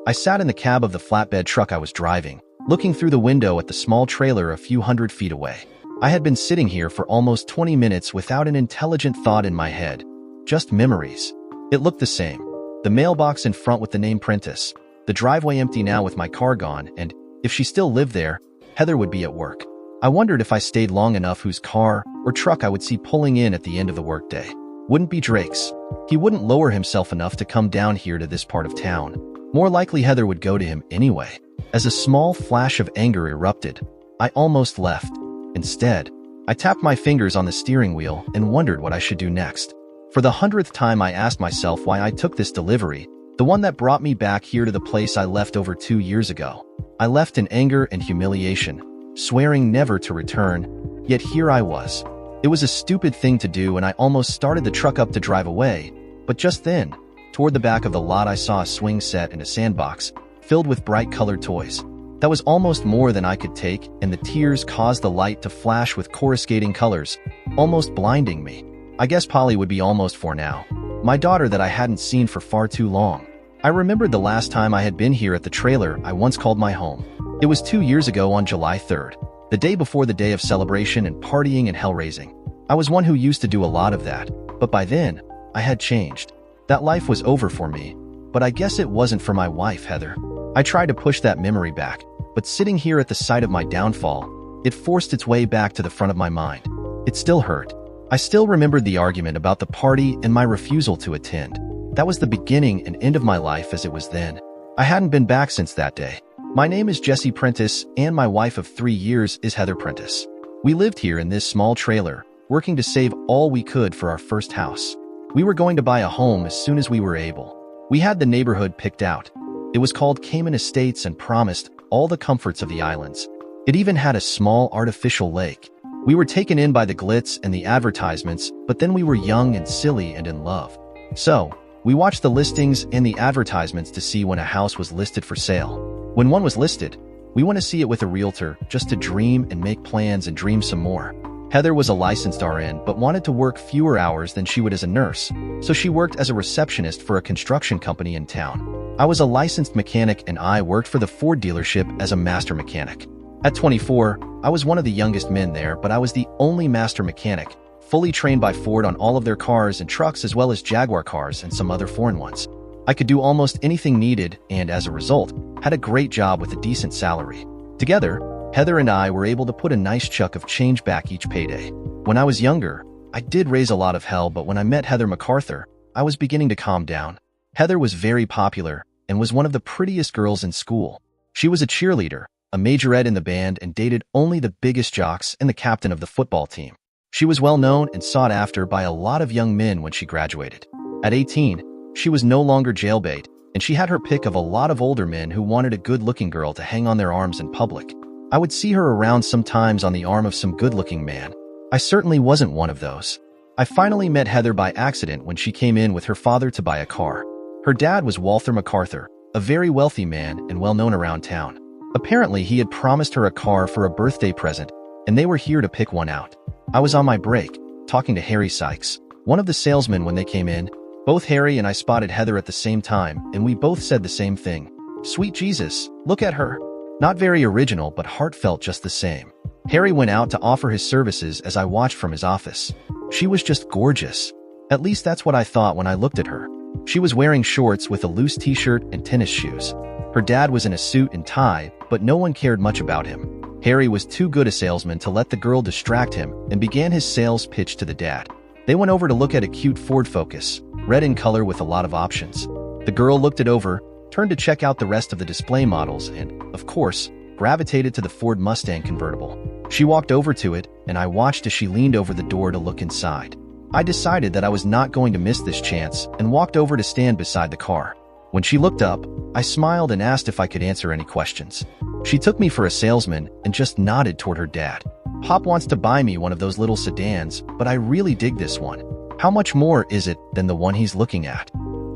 I sat in the cab of the flatbed truck I was driving, looking through the window at the small trailer a few hundred feet away. I had been sitting here for almost 20 minutes without an intelligent thought in my head. Just memories. It looked the same. The mailbox in front with the name Prentice, the driveway empty now with my car gone, and if she still lived there, Heather would be at work. I wondered if I stayed long enough whose car or truck I would see pulling in at the end of the workday. Wouldn't be Drake's. He wouldn't lower himself enough to come down here to this part of town. More likely Heather would go to him anyway. As a small flash of anger erupted, I almost left. Instead, I tapped my fingers on the steering wheel and wondered what I should do next. For the 100th time I asked myself why I took this delivery, the one that brought me back here to the place I left over 2 years ago. I left in anger and humiliation, swearing never to return, yet here I was. It was a stupid thing to do and I almost started the truck up to drive away, but just then, toward the back of the lot I saw a swing set and a sandbox, filled with bright colored toys. That was almost more than I could take, and the tears caused the light to flash with coruscating colors, almost blinding me. I guess Polly would be almost 4 now. My daughter that I hadn't seen for far too long. I remembered the last time I had been here at the trailer I once called my home. It was 2 years ago on July 3rd, the day before the day of celebration and partying and hell-raising. I was one who used to do a lot of that, but by then, I had changed. That life was over for me, but I guess it wasn't for my wife, Heather. I tried to push that memory back, but sitting here at the site of my downfall, it forced its way back to the front of my mind. It still hurt. I still remembered the argument about the party and my refusal to attend. That was the beginning and end of my life as it was then. I hadn't been back since that day. My name is Jesse Prentice, and my wife of 3 years is Heather Prentice. We lived here in this small trailer, working to save all we could for our first house. We were going to buy a home as soon as we were able. We had the neighborhood picked out. It was called Cayman Estates and promised all the comforts of the islands. It even had a small artificial lake. We were taken in by the glitz and the advertisements, but then we were young and silly and in love. So, we watched the listings and the advertisements to see when a house was listed for sale. When one was listed, we went to see it with a realtor just to dream and make plans and dream some more. Heather was a licensed RN but wanted to work fewer hours than she would as a nurse, so she worked as a receptionist for a construction company in town. I was a licensed mechanic and I worked for the Ford dealership as a master mechanic. At 24, I was one of the youngest men there, but I was the only master mechanic, fully trained by Ford on all of their cars and trucks as well as Jaguar cars and some other foreign ones. I could do almost anything needed and, as a result, had a great job with a decent salary. Together, Heather and I were able to put a nice chunk of change back each payday. When I was younger, I did raise a lot of hell, but when I met Heather MacArthur, I was beginning to calm down. Heather was very popular and was one of the prettiest girls in school. She was a cheerleader, a majorette in the band, and dated only the biggest jocks and the captain of the football team. She was well known and sought after by a lot of young men when she graduated. At 18, she was no longer jailbait, and she had her pick of a lot of older men who wanted a good-looking girl to hang on their arms in public. I would see her around sometimes on the arm of some good-looking man. I certainly wasn't one of those. I finally met Heather by accident when she came in with her father to buy a car. Her dad was Walter MacArthur, a very wealthy man and well-known around town. Apparently, he had promised her a car for a birthday present, and they were here to pick one out. I was on my break, talking to Harry Sykes, one of the salesmen, when they came in. Both Harry and I spotted Heather at the same time, and we both said the same thing. Sweet Jesus, look at her. Not very original, but heartfelt just the same. Harry went out to offer his services as I watched from his office. She was just gorgeous. At least that's what I thought when I looked at her. She was wearing shorts with a loose t-shirt and tennis shoes. Her dad was in a suit and tie, but no one cared much about him. Harry was too good a salesman to let the girl distract him and began his sales pitch to the dad. They went over to look at a cute Ford Focus, red in color with a lot of options. The girl looked it over, turned to check out the rest of the display models, and, of course, gravitated to the Ford Mustang convertible. She walked over to it, and I watched as she leaned over the door to look inside. I decided that I was not going to miss this chance and walked over to stand beside the car. When she looked up, I smiled and asked if I could answer any questions. She took me for a salesman and just nodded toward her dad. Pop wants to buy me one of those little sedans, but I really dig this one. How much more is it than the one he's looking at?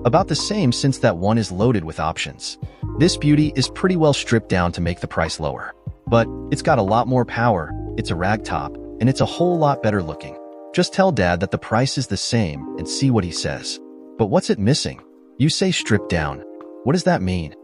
About the same, since that one is loaded with options. This beauty is pretty well stripped down to make the price lower. But it's got a lot more power, it's a ragtop, and it's a whole lot better looking. Just tell Dad that the price is the same and see what he says. But what's it missing? You say stripped down. What does that mean?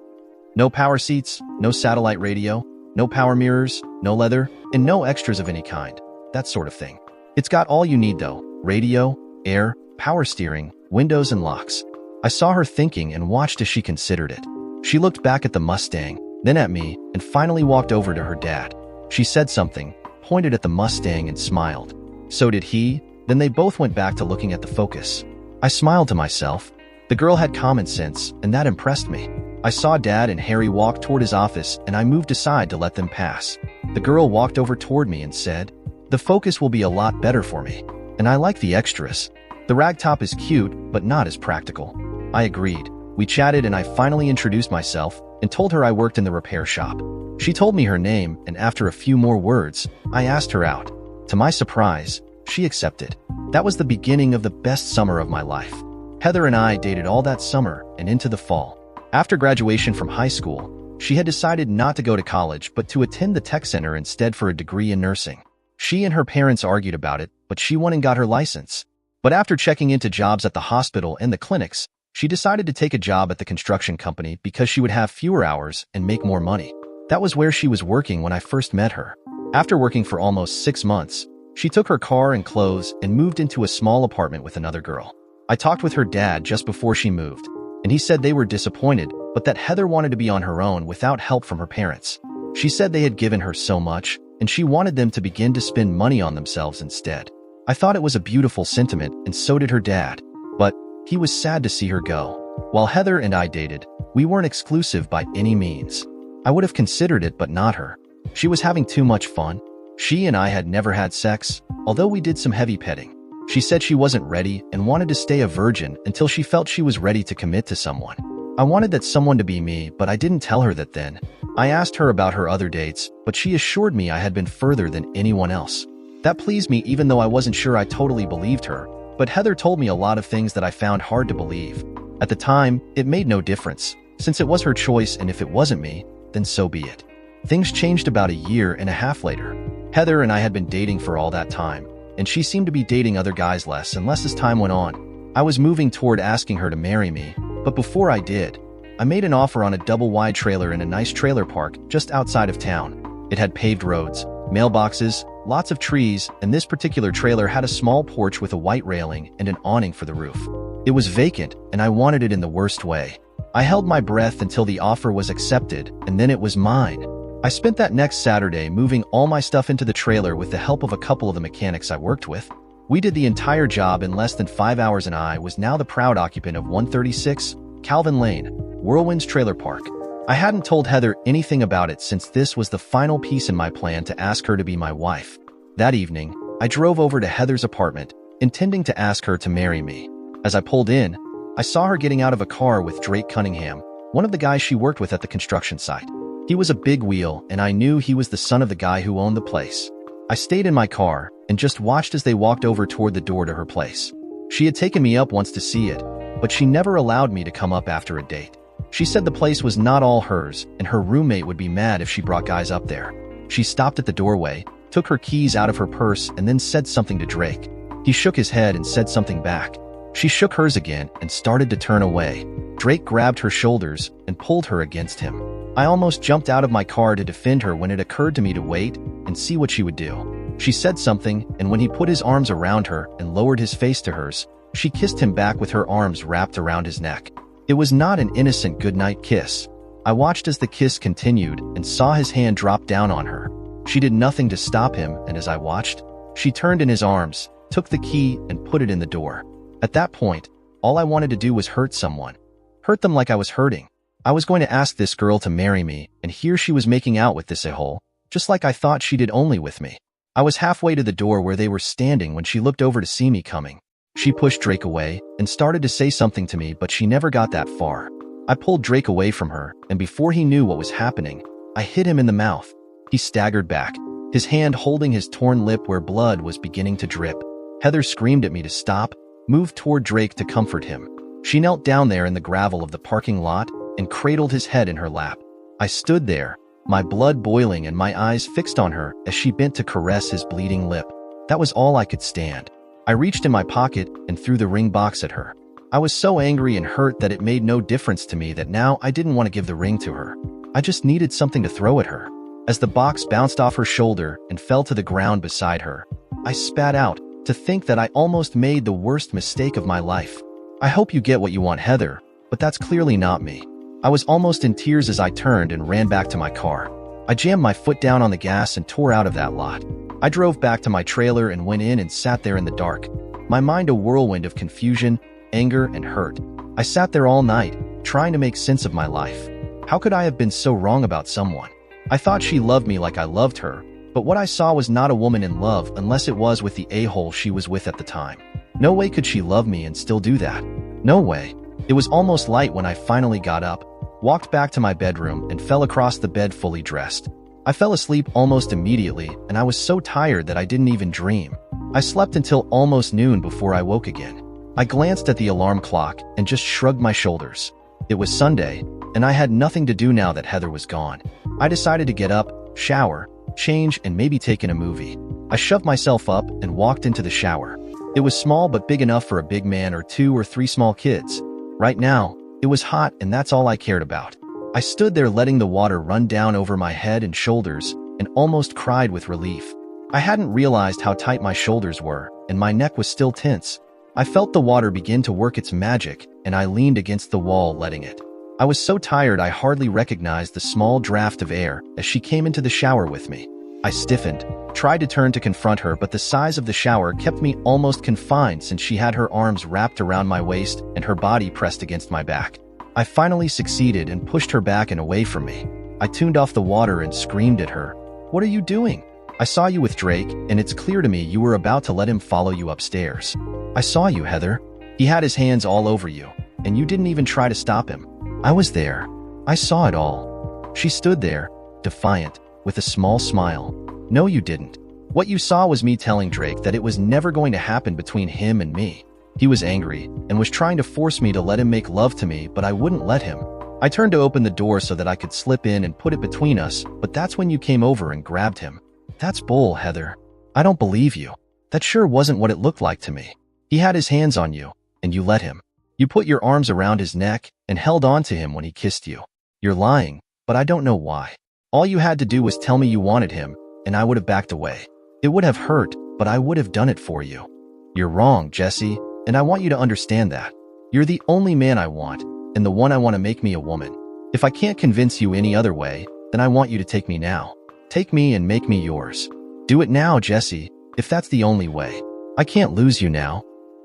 No power seats, no satellite radio, no power mirrors, no leather, and no extras of any kind. That sort of thing. It's got all you need though: radio, air, power steering, windows, and locks. I saw her thinking and watched as she considered it. She looked back at the Mustang, then at me, and finally walked over to her dad. She said something, pointed at the Mustang, and smiled. So did he. Then they both went back to looking at the Focus. I smiled to myself. The girl had common sense, and that impressed me. I saw Dad and Harry walk toward his office, and I moved aside to let them pass. The girl walked over toward me and said, "The Focus will be a lot better for me. And I like the extras. The ragtop is cute, but not as practical." I agreed. We chatted and I finally introduced myself and told her I worked in the repair shop. She told me her name, and after a few more words, I asked her out. To my surprise, she accepted. That was the beginning of the best summer of my life. Heather and I dated all that summer and into the fall. After graduation from high school, she had decided not to go to college but to attend the tech center instead for a degree in nursing. She and her parents argued about it, but she went and got her license. But after checking into jobs at the hospital and the clinics, she decided to take a job at the construction company because she would have fewer hours and make more money. That was where she was working when I first met her. After working for almost 6 months, she took her car and clothes and moved into a small apartment with another girl. I talked with her dad just before she moved, and he said they were disappointed, but that Heather wanted to be on her own without help from her parents. She said they had given her so much, and she wanted them to begin to spend money on themselves instead. I thought it was a beautiful sentiment, and so did her dad. But he was sad to see her go. While Heather and I dated, we weren't exclusive by any means. I would have considered it, but not her. She was having too much fun. She and I had never had sex, although we did some heavy petting. She said she wasn't ready and wanted to stay a virgin until she felt she was ready to commit to someone. I wanted that someone to be me, but I didn't tell her that then. I asked her about her other dates, but she assured me I had been further than anyone else. That pleased me, even though I wasn't sure I totally believed her. But Heather told me a lot of things that I found hard to believe. At the time, it made no difference, since it was her choice, and if it wasn't me, then so be it. Things changed about 1.5 years later. Heather and I had been dating for all that time, and she seemed to be dating other guys less and less as time went on. I was moving toward asking her to marry me, but before I did, I made an offer on a double-wide trailer in a nice trailer park just outside of town. It had paved roads, mailboxes, lots of trees, and this particular trailer had a small porch with a white railing and an awning for the roof. It was vacant, and I wanted it in the worst way. I held my breath until the offer was accepted, and then it was mine. I spent that next Saturday moving all my stuff into the trailer with the help of a couple of the mechanics I worked with. We did the entire job in less than 5 hours, and I was now the proud occupant of 136 Calvin Lane, Whirlwind's Trailer Park. I hadn't told Heather anything about it since this was the final piece in my plan to ask her to be my wife. That evening, I drove over to Heather's apartment, intending to ask her to marry me. As I pulled in, I saw her getting out of a car with Drake Cunningham, one of the guys she worked with at the construction site. He was a big wheel, and I knew he was the son of the guy who owned the place. I stayed in my car and just watched as they walked over toward the door to her place. She had taken me up once to see it, but she never allowed me to come up after a date. She said the place was not all hers, and her roommate would be mad if she brought guys up there. She stopped at the doorway, took her keys out of her purse, and then said something to Drake. He shook his head and said something back. She shook hers again and started to turn away. Drake grabbed her shoulders and pulled her against him. I almost jumped out of my car to defend her when it occurred to me to wait and see what she would do. She said something, and when he put his arms around her and lowered his face to hers, she kissed him back with her arms wrapped around his neck. It was not an innocent goodnight kiss. I watched as the kiss continued and saw his hand drop down on her. She did nothing to stop him, and as I watched, she turned in his arms, took the key, and put it in the door. At that point, all I wanted to do was hurt someone. Hurt them like I was hurting. I was going to ask this girl to marry me, and here she was making out with this a-hole, just like I thought she did only with me. I was halfway to the door where they were standing when she looked over to see me coming. She pushed Drake away and started to say something to me, but she never got that far. I pulled Drake away from her, and before he knew what was happening, I hit him in the mouth. He staggered back, his hand holding his torn lip where blood was beginning to drip. Heather screamed at me to stop, moved toward Drake to comfort him. She knelt down there in the gravel of the parking lot and cradled his head in her lap. I stood there, my blood boiling and my eyes fixed on her as she bent to caress his bleeding lip. That was all I could stand. I reached in my pocket and threw the ring box at her. I was so angry and hurt that it made no difference to me that now I didn't want to give the ring to her. I just needed something to throw at her. As the box bounced off her shoulder and fell to the ground beside her, I spat out, to think that I almost made the worst mistake of my life. I hope you get what you want, Heather, but that's clearly not me. I was almost in tears as I turned and ran back to my car. I jammed my foot down on the gas and tore out of that lot. I drove back to my trailer and went in and sat there in the dark, my mind a whirlwind of confusion, anger, and hurt. I sat there all night, trying to make sense of my life. How could I have been so wrong about someone? I thought she loved me like I loved her, but what I saw was not a woman in love unless it was with the a-hole she was with at the time. No way could she love me and still do that. No way. It was almost light when I finally got up, walked back to my bedroom, and fell across the bed fully dressed. I fell asleep almost immediately, and I was so tired that I didn't even dream. I slept until almost noon before I woke again. I glanced at the alarm clock and just shrugged my shoulders. It was Sunday, and I had nothing to do now that Heather was gone. I decided to get up, shower, change, and maybe take in a movie. I shoved myself up and walked into the shower. It was small but big enough for a big man or 2 or 3 small kids. Right now, it was hot and that's all I cared about. I stood there letting the water run down over my head and shoulders and almost cried with relief. I hadn't realized how tight my shoulders were, and my neck was still tense. I felt the water begin to work its magic, and I leaned against the wall letting it. I was so tired I hardly recognized the small draft of air as she came into the shower with me. I stiffened, tried to turn to confront her, but the size of the shower kept me almost confined since she had her arms wrapped around my waist and her body pressed against my back. I finally succeeded and pushed her back and away from me. I tuned off the water and screamed at her, "What are you doing? I saw you with Drake, and it's clear to me you were about to let him follow you upstairs. I saw you, Heather. He had his hands all over you, and you didn't even try to stop him. I was there. I saw it all." She stood there, defiant, with a small smile. "No, you didn't. What you saw was me telling Drake that it was never going to happen between him and me. He was angry and was trying to force me to let him make love to me, but I wouldn't let him. I turned to open the door so that I could slip in and put it between us, but that's when you came over and grabbed him. That's bull, Heather. I don't believe you. That sure wasn't what it looked like to me. He had his hands on you, and you let him. You put your arms around his neck and held on to him when he kissed you. You're lying, but I don't know why. All you had to do was tell me you wanted him, and I would have backed away. It would have hurt, but I would have done it for you. You're wrong, Jesse, and I want you to understand that. You're the only man I want, and the one I want to make me a woman. If I can't convince you any other way, then I want you to take me now. Take me and make me yours. Do it now, Jesse, if that's the only way. I can't lose you now."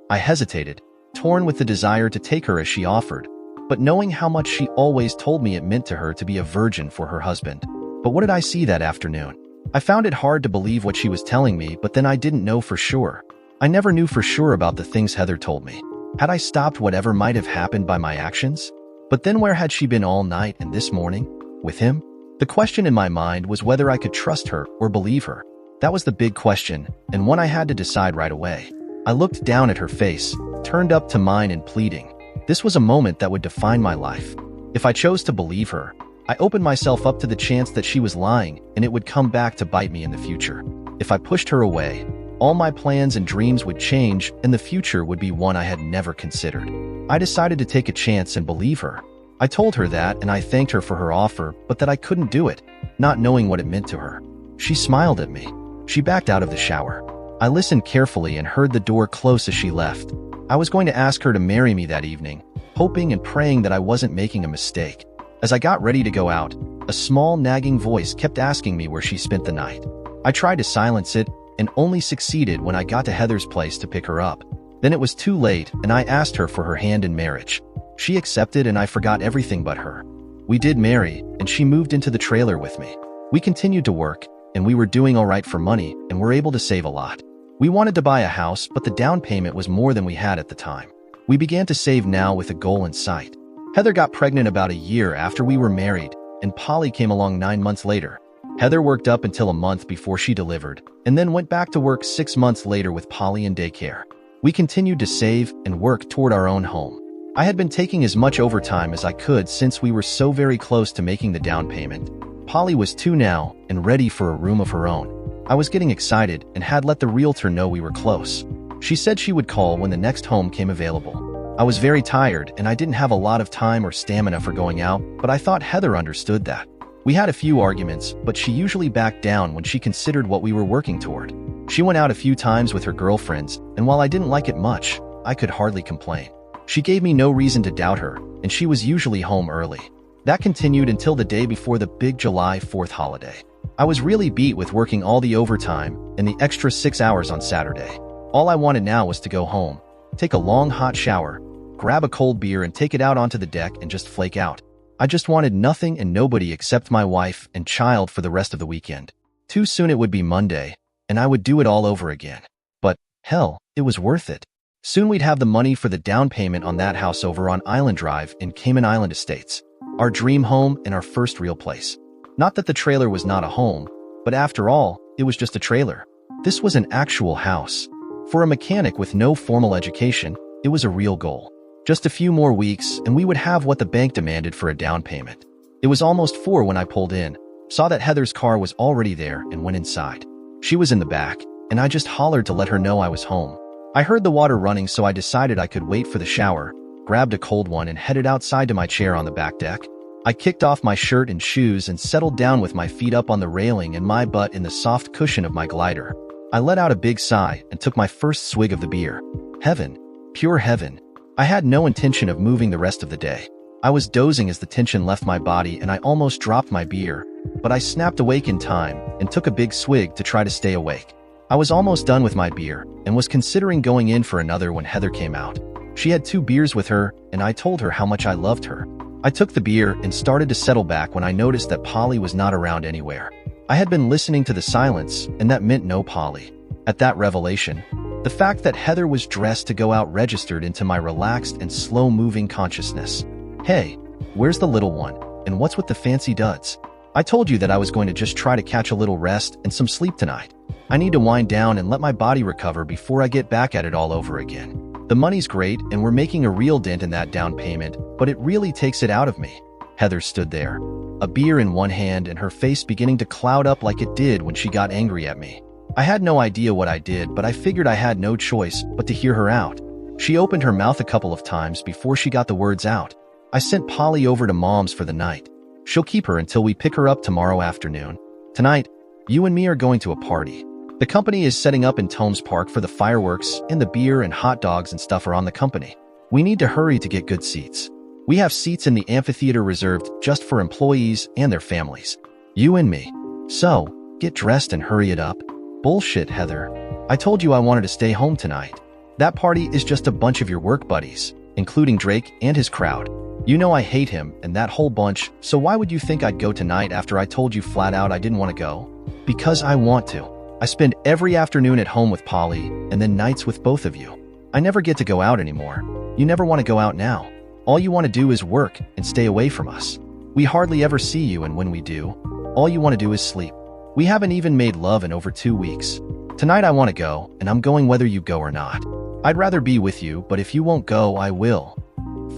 I hesitated, torn with the desire to take her as she offered, but knowing how much she always told me it meant to her to be a virgin for her husband. But what did I see that afternoon? I found it hard to believe what she was telling me, but then I didn't know for sure. I never knew for sure about the things Heather told me. Had I stopped whatever might have happened by my actions? But then where had she been all night and this morning? With him? The question in my mind was whether I could trust her or believe her. That was the big question, and one I had to decide right away. I looked down at her face, turned up to mine and pleading. This was a moment that would define my life. If I chose to believe her, I opened myself up to the chance that she was lying and it would come back to bite me in the future. If I pushed her away, all my plans and dreams would change and the future would be one I had never considered. I decided to take a chance and believe her. I told her that and I thanked her for her offer, but that I couldn't do it, not knowing what it meant to her. She smiled at me. She backed out of the shower. I listened carefully and heard the door close as she left. I was going to ask her to marry me that evening, hoping and praying that I wasn't making a mistake. As I got ready to go out, a small nagging voice kept asking me where she spent the night. I tried to silence it and only succeeded when I got to Heather's place to pick her up. Then it was too late and I asked her for her hand in marriage. She accepted and I forgot everything but her. We did marry and she moved into the trailer with me. We continued to work and we were doing all right for money and were able to save a lot. We wanted to buy a house, but the down payment was more than we had at the time. We began to save now with a goal in sight. Heather got pregnant about a year after we were married and Polly came along 9 months later. Heather worked up until a month before she delivered and then went back to work 6 months later with Polly in daycare. We continued to save and work toward our own home. I had been taking as much overtime as I could since we were so very close to making the down payment. Polly was 2 now and ready for a room of her own. I was getting excited and had let the realtor know we were close. She said she would call when the next home came available. I was very tired and I didn't have a lot of time or stamina for going out, but I thought Heather understood that. We had a few arguments, but she usually backed down when she considered what we were working toward. She went out a few times with her girlfriends, and while I didn't like it much, I could hardly complain. She gave me no reason to doubt her, and she was usually home early. That continued until the day before the big July 4th holiday. I was really beat with working all the overtime and the extra 6 hours on Saturday. All I wanted now was to go home, take a long hot shower, grab a cold beer and take it out onto the deck and just flake out. I just wanted nothing and nobody except my wife and child for the rest of the weekend. Too soon it would be Monday, and I would do it all over again. But, hell, it was worth it. Soon we'd have the money for the down payment on that house over on Island Drive in Cayman Island Estates. Our dream home and our first real place. Not that the trailer was not a home, but after all, it was just a trailer. This was an actual house. For a mechanic with no formal education, it was a real goal. Just a few more weeks and we would have what the bank demanded for a down payment. It was almost 4 when I pulled in, saw that Heather's car was already there and went inside. She was in the back, and I just hollered to let her know I was home. I heard the water running, so I decided I could wait for the shower, grabbed a cold one and headed outside to my chair on the back deck. I kicked off my shirt and shoes and settled down with my feet up on the railing and my butt in the soft cushion of my glider. I let out a big sigh and took my first swig of the beer. Heaven. Pure heaven. I had no intention of moving the rest of the day. I was dozing as the tension left my body and I almost dropped my beer, but I snapped awake in time and took a big swig to try to stay awake. I was almost done with my beer and was considering going in for another when Heather came out. She had 2 beers with her and I told her how much I loved her. I took the beer and started to settle back when I noticed that Polly was not around anywhere. I had been listening to the silence and that meant no Polly. At that revelation, the fact that Heather was dressed to go out registered into my relaxed and slow-moving consciousness. Hey, where's the little one? And what's with the fancy duds? I told you that I was going to just try to catch a little rest and some sleep tonight. I need to wind down and let my body recover before I get back at it all over again. The money's great and we're making a real dent in that down payment, but it really takes it out of me. Heather stood there, a beer in one hand and her face beginning to cloud up like it did when she got angry at me. I had no idea what I did, but I figured I had no choice but to hear her out. She opened her mouth a couple of times before she got the words out. I sent Polly over to Mom's for the night. She'll keep her until we pick her up tomorrow afternoon. Tonight, you and me are going to a party. The company is setting up in Tomes Park for the fireworks, and the beer and hot dogs and stuff are on the company. We need to hurry to get good seats. We have seats in the amphitheater reserved just for employees and their families. You and me. So, get dressed and hurry it up. Bullshit, Heather. I told you I wanted to stay home tonight. That party is just a bunch of your work buddies, including Drake and his crowd. You know I hate him and that whole bunch, so why would you think I'd go tonight after I told you flat out I didn't want to go? Because I want to. I spend every afternoon at home with Polly and then nights with both of you. I never get to go out anymore. You never want to go out now. All you want to do is work and stay away from us. We hardly ever see you, and when we do, all you want to do is sleep. We haven't even made love in over 2 weeks. Tonight I want to go, and I'm going whether you go or not. I'd rather be with you, but if you won't go, I will.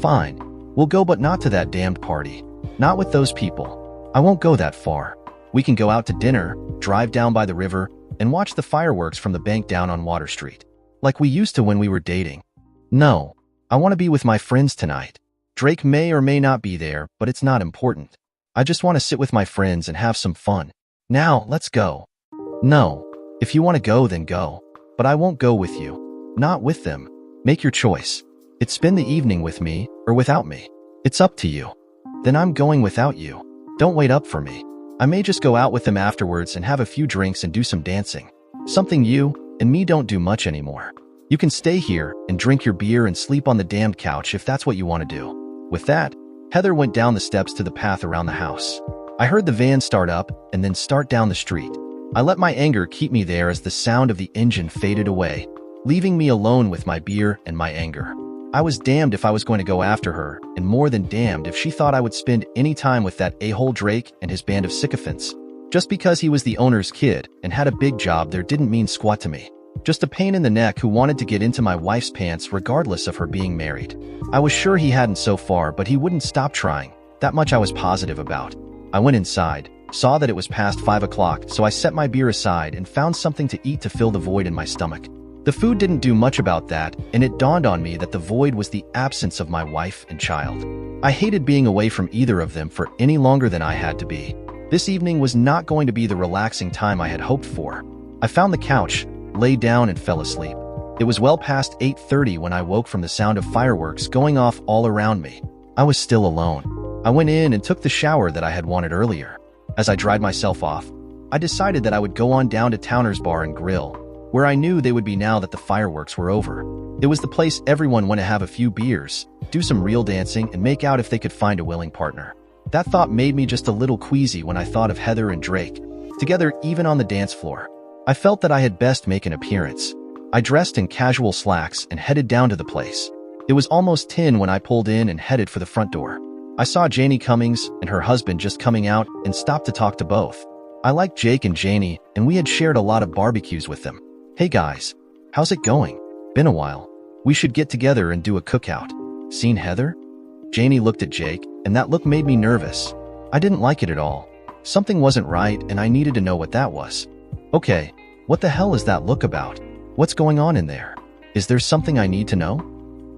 Fine. We'll go, but not to that damned party. Not with those people. I won't go that far. We can go out to dinner, drive down by the river, and watch the fireworks from the bank down on Water Street. Like we used to when we were dating. No. I want to be with my friends tonight. Drake may or may not be there, but it's not important. I just want to sit with my friends and have some fun. Now, let's go. No. If you want to go, then go. But I won't go with you. Not with them. Make your choice. It's spend the evening with me, or without me. It's up to you. Then I'm going without you. Don't wait up for me. I may just go out with them afterwards and have a few drinks and do some dancing. Something you and me don't do much anymore. You can stay here and drink your beer and sleep on the damned couch if that's what you want to do. With that, Heather went down the steps to the path around the house. I heard the van start up and then start down the street. I let my anger keep me there as the sound of the engine faded away, leaving me alone with my beer and my anger. I was damned if I was going to go after her, and more than damned if she thought I would spend any time with that a-hole Drake and his band of sycophants. Just because he was the owner's kid and had a big job there didn't mean squat to me. Just a pain in the neck who wanted to get into my wife's pants regardless of her being married. I was sure he hadn't so far, but he wouldn't stop trying. That much I was positive about. I went inside, saw that it was past 5 o'clock, so I set my beer aside and found something to eat to fill the void in my stomach. The food didn't do much about that, and it dawned on me that the void was the absence of my wife and child. I hated being away from either of them for any longer than I had to be. This evening was not going to be the relaxing time I had hoped for. I found the couch, lay down, and fell asleep. It was well past 8:30 when I woke from the sound of fireworks going off all around me. I was still alone. I went in and took the shower that I had wanted earlier. As I dried myself off, I decided that I would go on down to Towner's Bar and Grill, where I knew they would be now that the fireworks were over. It was the place everyone went to have a few beers, do some real dancing, and make out if they could find a willing partner. That thought made me just a little queasy when I thought of Heather and Drake, together even on the dance floor. I felt that I had best make an appearance. I dressed in casual slacks and headed down to the place. It was almost 10 when I pulled in and headed for the front door. I saw Janie Cummings and her husband just coming out and stopped to talk to both. I liked Jake and Janie, and we had shared a lot of barbecues with them. "Hey guys, how's it going? Been a while. We should get together and do a cookout. Seen Heather?" Janie looked at Jake, and that look made me nervous. I didn't like it at all. Something wasn't right, and I needed to know what that was. "Okay, what the hell is that look about? What's going on in there? Is there something I need to know?"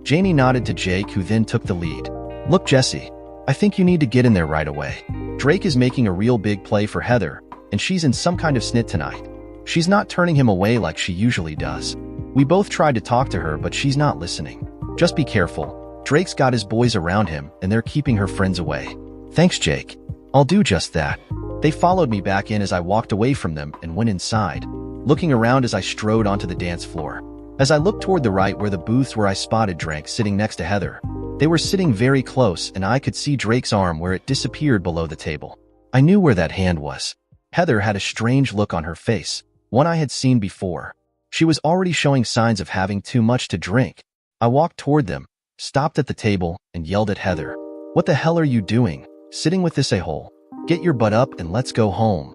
Janie nodded to Jake, who then took the lead. "Look, Jesse, I think you need to get in there right away. Drake is making a real big play for Heather, and she's in some kind of snit tonight. She's not turning him away like she usually does. We both tried to talk to her, but she's not listening. Just be careful. Drake's got his boys around him, and they're keeping her friends away." "Thanks, Jake. I'll do just that." They followed me back in as I walked away from them and went inside, looking around as I strode onto the dance floor. As I looked toward the right where the booths where I spotted Drake sitting next to Heather, they were sitting very close, and I could see Drake's arm where it disappeared below the table. I knew where that hand was. Heather had a strange look on her face, one I had seen before. She was already showing signs of having too much to drink. I walked toward them, stopped at the table, and yelled at Heather, "What the hell are you doing, sitting with this a-hole? Get your butt up and let's go home."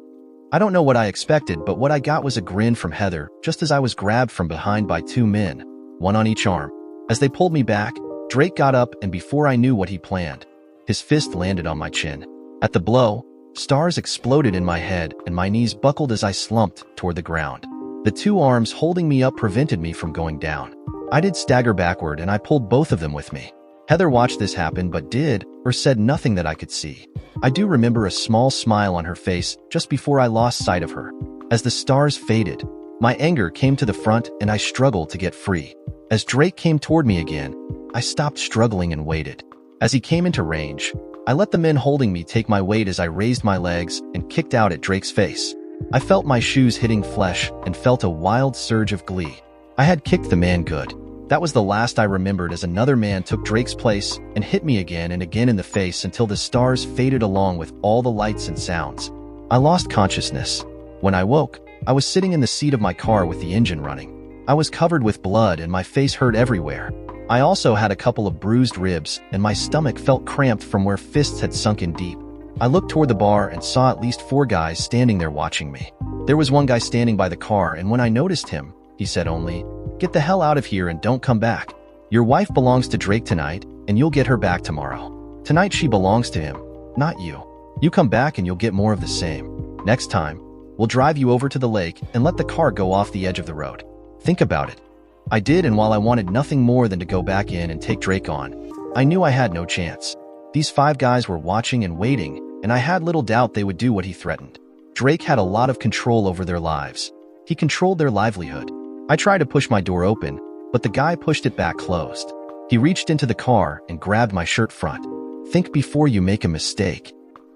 I don't know what I expected, but what I got was a grin from Heather just as I was grabbed from behind by two men, one on each arm. As they pulled me back, Drake got up, and before I knew what he planned, his fist landed on my chin. At the blow, stars exploded in my head and my knees buckled as I slumped toward the ground. The two arms holding me up prevented me from going down. I did stagger backward, and I pulled both of them with me. Heather watched this happen but did or said nothing that I could see. I do remember a small smile on her face just before I lost sight of her. As the stars faded, my anger came to the front and I struggled to get free. As Drake came toward me again, I stopped struggling and waited. As he came into range, I let the men holding me take my weight as I raised my legs and kicked out at Drake's face. I felt my shoes hitting flesh and felt a wild surge of glee. I had kicked the man good. That was the last I remembered as another man took Drake's place and hit me again and again in the face until the stars faded along with all the lights and sounds. I lost consciousness. When I woke, I was sitting in the seat of my car with the engine running. I was covered with blood and my face hurt everywhere. I also had a couple of bruised ribs and my stomach felt cramped from where fists had sunk in deep. I looked toward the bar and saw at least 4 guys standing there watching me. There was one guy standing by the car, and when I noticed him, he said only, "Get the hell out of here and don't come back. Your wife belongs to Drake tonight, and you'll get her back tomorrow. Tonight she belongs to him, not you. You come back and you'll get more of the same. Next time, we'll drive you over to the lake and let the car go off the edge of the road. Think about it." I did, and while I wanted nothing more than to go back in and take Drake on, I knew I had no chance. These 5 guys were watching and waiting, and I had little doubt they would do what he threatened. Drake had a lot of control over their lives. He controlled their livelihood. I tried to push my door open, but the guy pushed it back closed. He reached into the car and grabbed my shirt front. "Think before you make a mistake."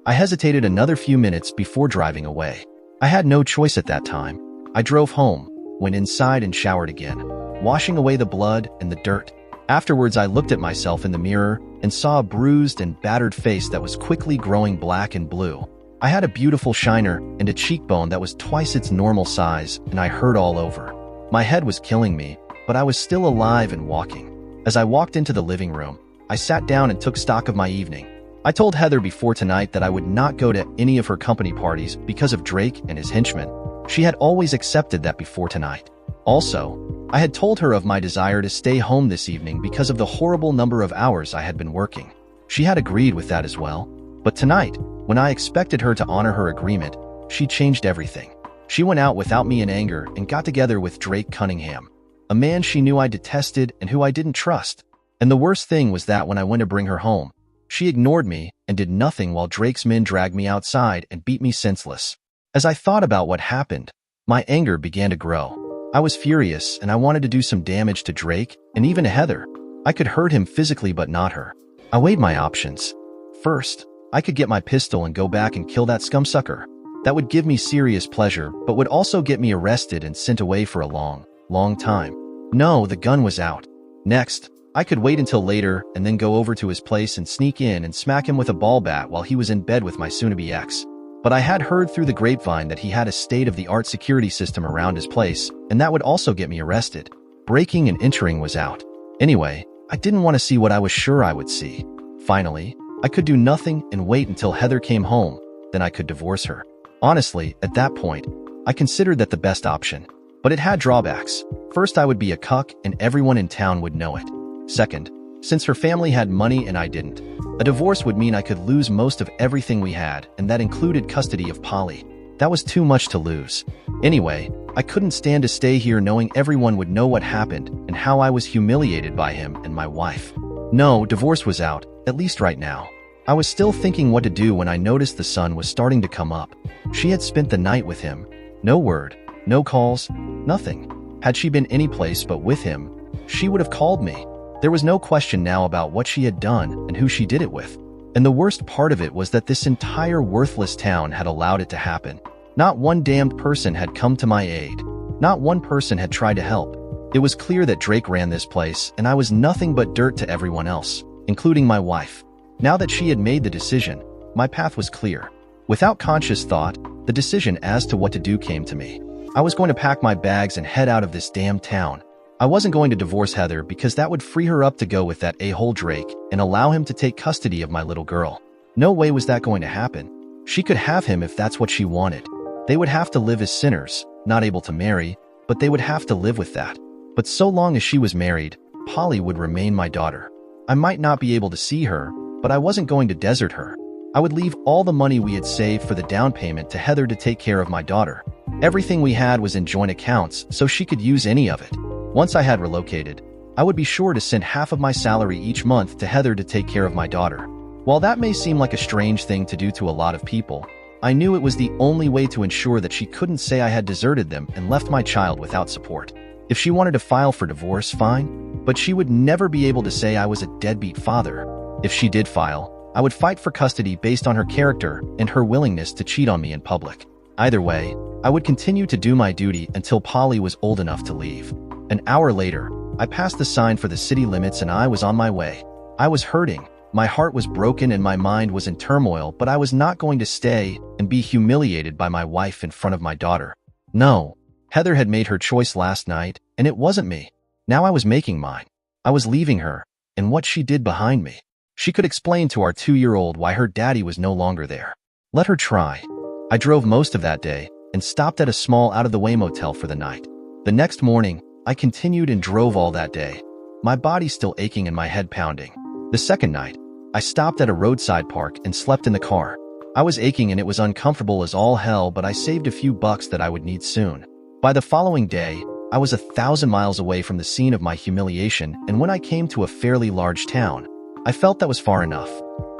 I hesitated another few minutes before driving away. I had no choice at that time. I drove home, went inside and showered again, washing away the blood and the dirt. Afterwards, I looked at myself in the mirror and saw a bruised and battered face that was quickly growing black and blue. I had a beautiful shiner and a cheekbone that was twice its normal size, and I hurt all over. My head was killing me, but I was still alive and walking. As I walked into the living room, I sat down and took stock of my evening. I told Heather before tonight that I would not go to any of her company parties because of Drake and his henchmen. She had always accepted that before tonight. Also, I had told her of my desire to stay home this evening because of the horrible number of hours I had been working. She had agreed with that as well. But tonight, when I expected her to honor her agreement, she changed everything. She went out without me in anger and got together with Drake Cunningham. a man she knew I detested and who I didn't trust. And the worst thing was that when I went to bring her home, she ignored me and did nothing while Drake's men dragged me outside and beat me senseless. As I thought about what happened, my anger began to grow. I was furious and I wanted to do some damage to Drake and even to Heather. I could hurt him physically but not her. I weighed my options. First, I could get my pistol and go back and kill that scumsucker. That would give me serious pleasure but would also get me arrested and sent away for a long time. No, the gun was out. Next, I could wait until later and then go over to his place and sneak in and smack him with a ball bat while he was in bed with my soon-to-be ex. But I had heard through the grapevine that he had a state-of-the-art security system around his place, and that would also get me arrested. Breaking and entering was out. Anyway, I didn't want to see what I was sure I would see. Finally, I could do nothing and wait until Heather came home, then I could divorce her. Honestly, at that point, I considered that the best option. But it had drawbacks. First, I would be a cuck and everyone in town would know it. Second, since her family had money and I didn't, a divorce would mean I could lose most of everything we had, and that included custody of Polly. That was too much to lose. Anyway, I couldn't stand to stay here knowing everyone would know what happened and how I was humiliated by him and my wife. No, divorce was out, at least right now. I was still thinking what to do when I noticed the sun was starting to come up. She had spent the night with him. No word, no calls, nothing. Had she been any place but with him, she would have called me. There was no question now about what she had done and who she did it with. And the worst part of it was that this entire worthless town had allowed it to happen. Not one damned person had come to my aid. Not one person had tried to help. It was clear that Drake ran this place, and I was nothing but dirt to everyone else, including my wife. Now that she had made the decision, my path was clear. Without conscious thought, the decision as to what to do came to me. I was going to pack my bags and head out of this damn town. I wasn't going to divorce Heather because that would free her up to go with that a-hole Drake and allow him to take custody of my little girl. No way was that going to happen. She could have him if that's what she wanted. They would have to live as sinners, not able to marry, but they would have to live with that. But so long as she was married, Polly would remain my daughter. I might not be able to see her, but I wasn't going to desert her. I would leave all the money we had saved for the down payment to Heather to take care of my daughter. Everything we had was in joint accounts, so she could use any of it. Once I had relocated, I would be sure to send half of my salary each month to Heather to take care of my daughter. While that may seem like a strange thing to do to a lot of people, I knew it was the only way to ensure that she couldn't say I had deserted them and left my child without support. If she wanted to file for divorce, fine, but she would never be able to say I was a deadbeat father. If she did file, I would fight for custody based on her character and her willingness to cheat on me in public. Either way, I would continue to do my duty until Polly was old enough to leave. An hour later, I passed the sign for the city limits and I was on my way. I was hurting, my heart was broken and my mind was in turmoil, but I was not going to stay and be humiliated by my wife in front of my daughter. No, Heather had made her choice last night, and it wasn't me. Now I was making mine. I was leaving her, and what she did behind me. She could explain to our 2-year-old why her daddy was no longer there. Let her try. I drove most of that day and stopped at a small out-of-the-way motel for the night. The next morning, I continued and drove all that day, my body still aching and my head pounding. The second night, I stopped at a roadside park and slept in the car. I was aching and it was uncomfortable as all hell, but I saved a few bucks that I would need soon. By the following day, I was 1,000 miles away from the scene of my humiliation, and when I came to a fairly large town, I felt that was far enough.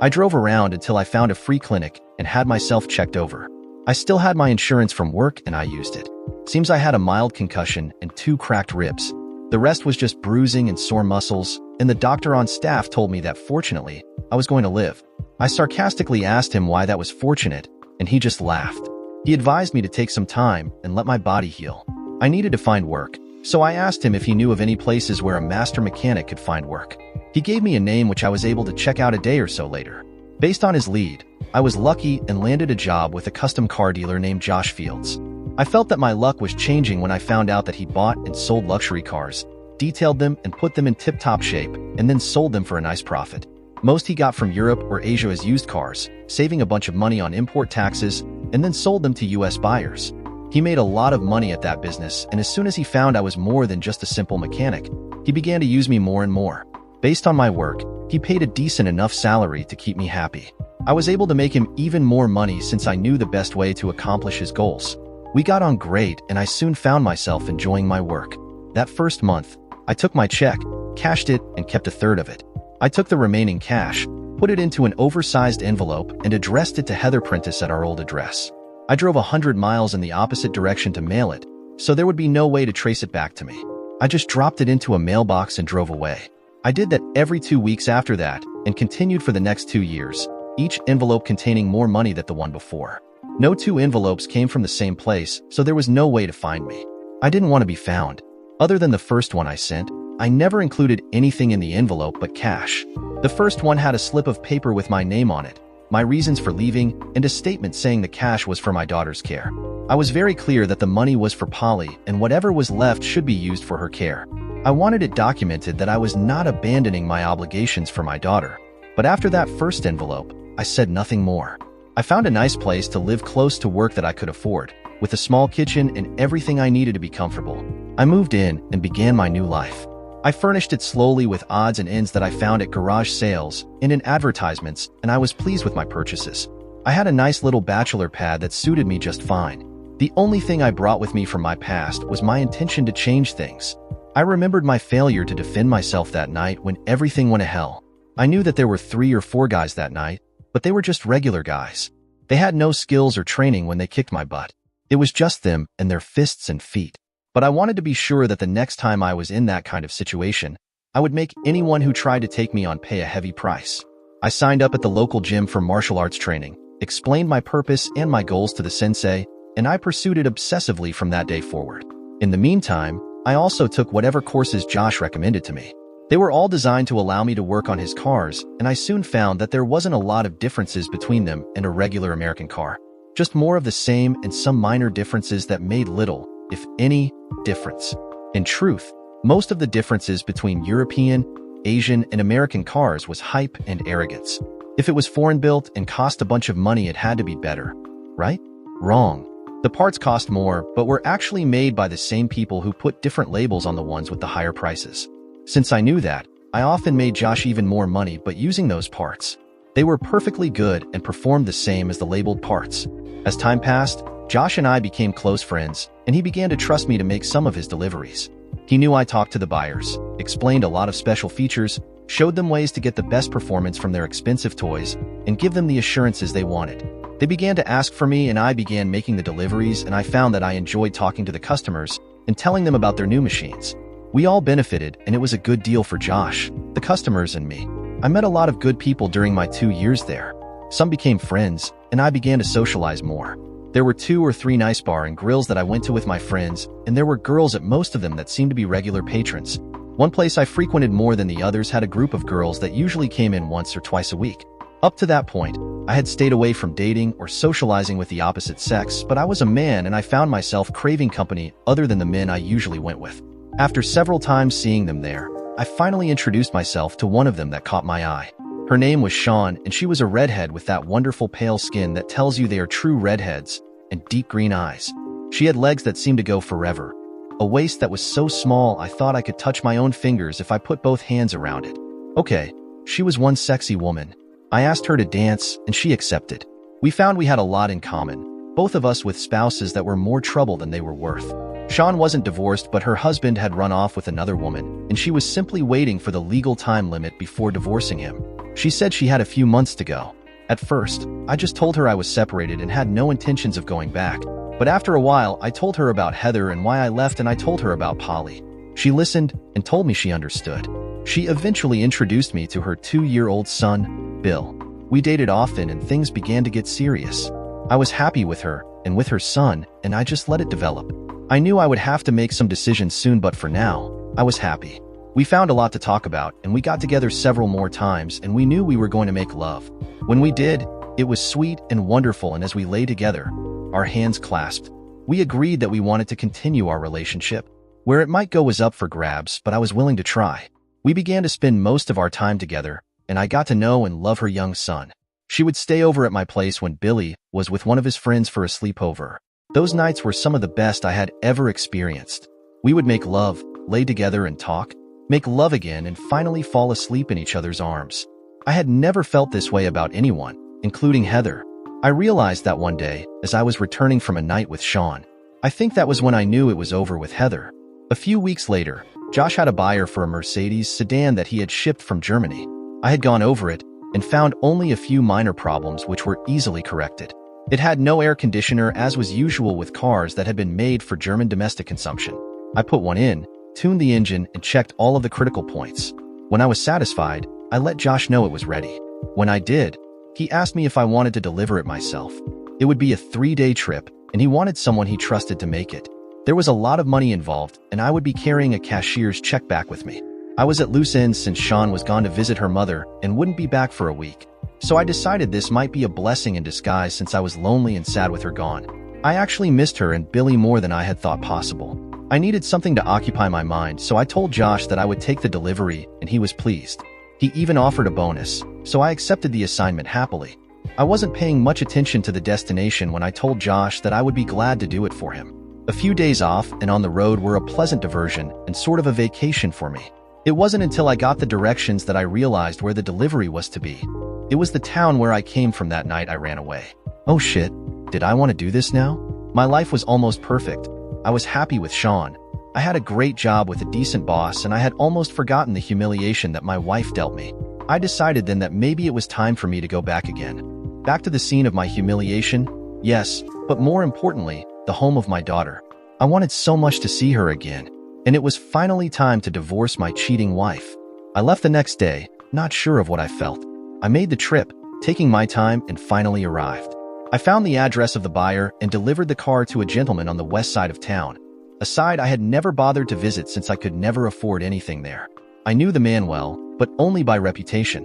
I drove around until I found a free clinic and had myself checked over. I still had my insurance from work and I used it. Seems I had a mild concussion and 2 cracked ribs. The rest was just bruising and sore muscles, and the doctor on staff told me that fortunately, I was going to live. I sarcastically asked him why that was fortunate, and he just laughed. He advised me to take some time and let my body heal. I needed to find work, so I asked him if he knew of any places where a master mechanic could find work. He gave me a name which I was able to check out a day or so later. Based on his lead, I was lucky and landed a job with a custom car dealer named Josh Fields. I felt that my luck was changing when I found out that he bought and sold luxury cars, detailed them and put them in tip-top shape, and then sold them for a nice profit. Most he got from Europe or Asia as used cars, saving a bunch of money on import taxes, and then sold them to US buyers. He made a lot of money at that business, and as soon as he found I was more than just a simple mechanic, he began to use me more and more. Based on my work, he paid a decent enough salary to keep me happy. I was able to make him even more money since I knew the best way to accomplish his goals. We got on great, and I soon found myself enjoying my work. That first month, I took my check, cashed it, and kept a third of it. I took the remaining cash, put it into an oversized envelope, and addressed it to Heather Prentice at our old address. I drove 100 miles in the opposite direction to mail it, so there would be no way to trace it back to me. I just dropped it into a mailbox and drove away. I did that every 2 weeks after that, and continued for the next 2 years, each envelope containing more money than the one before. No two envelopes came from the same place, so there was no way to find me. I didn't want to be found. Other than the first one I sent, I never included anything in the envelope but cash. The first one had a slip of paper with my name on it, my reasons for leaving, and a statement saying the cash was for my daughter's care. I was very clear that the money was for Polly, and whatever was left should be used for her care. I wanted it documented that I was not abandoning my obligations for my daughter. But after that first envelope, I said nothing more. I found a nice place to live close to work that I could afford, with a small kitchen and everything I needed to be comfortable. I moved in and began my new life. I furnished it slowly with odds and ends that I found at garage sales and in advertisements, and I was pleased with my purchases. I had a nice little bachelor pad that suited me just fine. The only thing I brought with me from my past was my intention to change things. I remembered my failure to defend myself that night when everything went to hell. I knew that there were 3 or 4 guys that night, but they were just regular guys. They had no skills or training when they kicked my butt. It was just them and their fists and feet. But I wanted to be sure that the next time I was in that kind of situation, I would make anyone who tried to take me on pay a heavy price. I signed up at the local gym for martial arts training, explained my purpose and my goals to the sensei, and I pursued it obsessively from that day forward. In the meantime, I also took whatever courses Josh recommended to me. They were all designed to allow me to work on his cars, and I soon found that there wasn't a lot of differences between them and a regular American car. Just more of the same and some minor differences that made little, if any, difference. In truth, most of the differences between European, Asian, and American cars was hype and arrogance. If it was foreign-built and cost a bunch of money, it had to be better. Right? Wrong. The parts cost more, but were actually made by the same people who put different labels on the ones with the higher prices. Since I knew that, I often made Josh even more money but using those parts. They were perfectly good and performed the same as the labeled parts. As time passed, Josh and I became close friends, and he began to trust me to make some of his deliveries. He knew I talked to the buyers, explained a lot of special features, showed them ways to get the best performance from their expensive toys, and give them the assurances they wanted. They began to ask for me, and I began making the deliveries, and I found that I enjoyed talking to the customers and telling them about their new machines. We all benefited, and it was a good deal for Josh, the customers, and me. I met a lot of good people during my 2 years there. Some became friends, and I began to socialize more. There were 2 or 3 nice bar and grills that I went to with my friends, and there were girls at most of them that seemed to be regular patrons. One place I frequented more than the others had a group of girls that usually came in once or twice a week. Up to that point, I had stayed away from dating or socializing with the opposite sex, but I was a man and I found myself craving company other than the men I usually went with. After several times seeing them there, I finally introduced myself to one of them that caught my eye. Her name was Sean, and she was a redhead with that wonderful pale skin that tells you they are true redheads, and deep green eyes. She had legs that seemed to go forever, a waist that was so small I thought I could touch my own fingers if I put both hands around it. Okay, she was one sexy woman. I asked her to dance, and she accepted. We found we had a lot in common, both of us with spouses that were more trouble than they were worth. Sean wasn't divorced, but her husband had run off with another woman, and she was simply waiting for the legal time limit before divorcing him. She said she had a few months to go. At first, I just told her I was separated and had no intentions of going back. But after a while, I told her about Heather and why I left, and I told her about Polly. She listened and told me she understood. She eventually introduced me to her 2-year-old son, Bill. We dated often and things began to get serious. I was happy with her and with her son, and I just let it develop. I knew I would have to make some decisions soon, but for now, I was happy. We found a lot to talk about, and we got together several more times, and we knew we were going to make love. When we did, it was sweet and wonderful, and as we lay together, our hands clasped, we agreed that we wanted to continue our relationship. Where it might go was up for grabs, but I was willing to try. We began to spend most of our time together, and I got to know and love her young son. She would stay over at my place when Billy was with one of his friends for a sleepover. Those nights were some of the best I had ever experienced. We would make love, lay together and talk, make love again, and finally fall asleep in each other's arms. I had never felt this way about anyone, including Heather. I realized that one day, as I was returning from a night with Sean. I think that was when I knew it was over with Heather. A few weeks later, Josh had a buyer for a Mercedes sedan that he had shipped from Germany. I had gone over it and found only a few minor problems which were easily corrected. It had no air conditioner, as was usual with cars that had been made for German domestic consumption. I put one in, tuned the engine, and checked all of the critical points. When I was satisfied, I let Josh know it was ready. When I did, he asked me if I wanted to deliver it myself. It would be a 3-day trip, and he wanted someone he trusted to make it. There was a lot of money involved, and I would be carrying a cashier's check back with me. I was at loose ends since Sean was gone to visit her mother and wouldn't be back for a week. So I decided this might be a blessing in disguise since I was lonely and sad with her gone. I actually missed her and Billy more than I had thought possible. I needed something to occupy my mind, so I told Josh that I would take the delivery, and he was pleased. He even offered a bonus, so I accepted the assignment happily. I wasn't paying much attention to the destination when I told Josh that I would be glad to do it for him. A few days off and on the road were a pleasant diversion and sort of a vacation for me. It wasn't until I got the directions that I realized where the delivery was to be. It was the town where I came from that night I ran away. Oh shit, did I want to do this now? My life was almost perfect. I was happy with Sean. I had a great job with a decent boss, and I had almost forgotten the humiliation that my wife dealt me. I decided then that maybe it was time for me to go back again. Back to the scene of my humiliation, yes, but more importantly, the home of my daughter. I wanted so much to see her again, and it was finally time to divorce my cheating wife. I left the next day, not sure of what I felt. I made the trip, taking my time, and finally arrived. I found the address of the buyer and delivered the car to a gentleman on the west side of town, a side I had never bothered to visit since I could never afford anything there. I knew the man well, but only by reputation.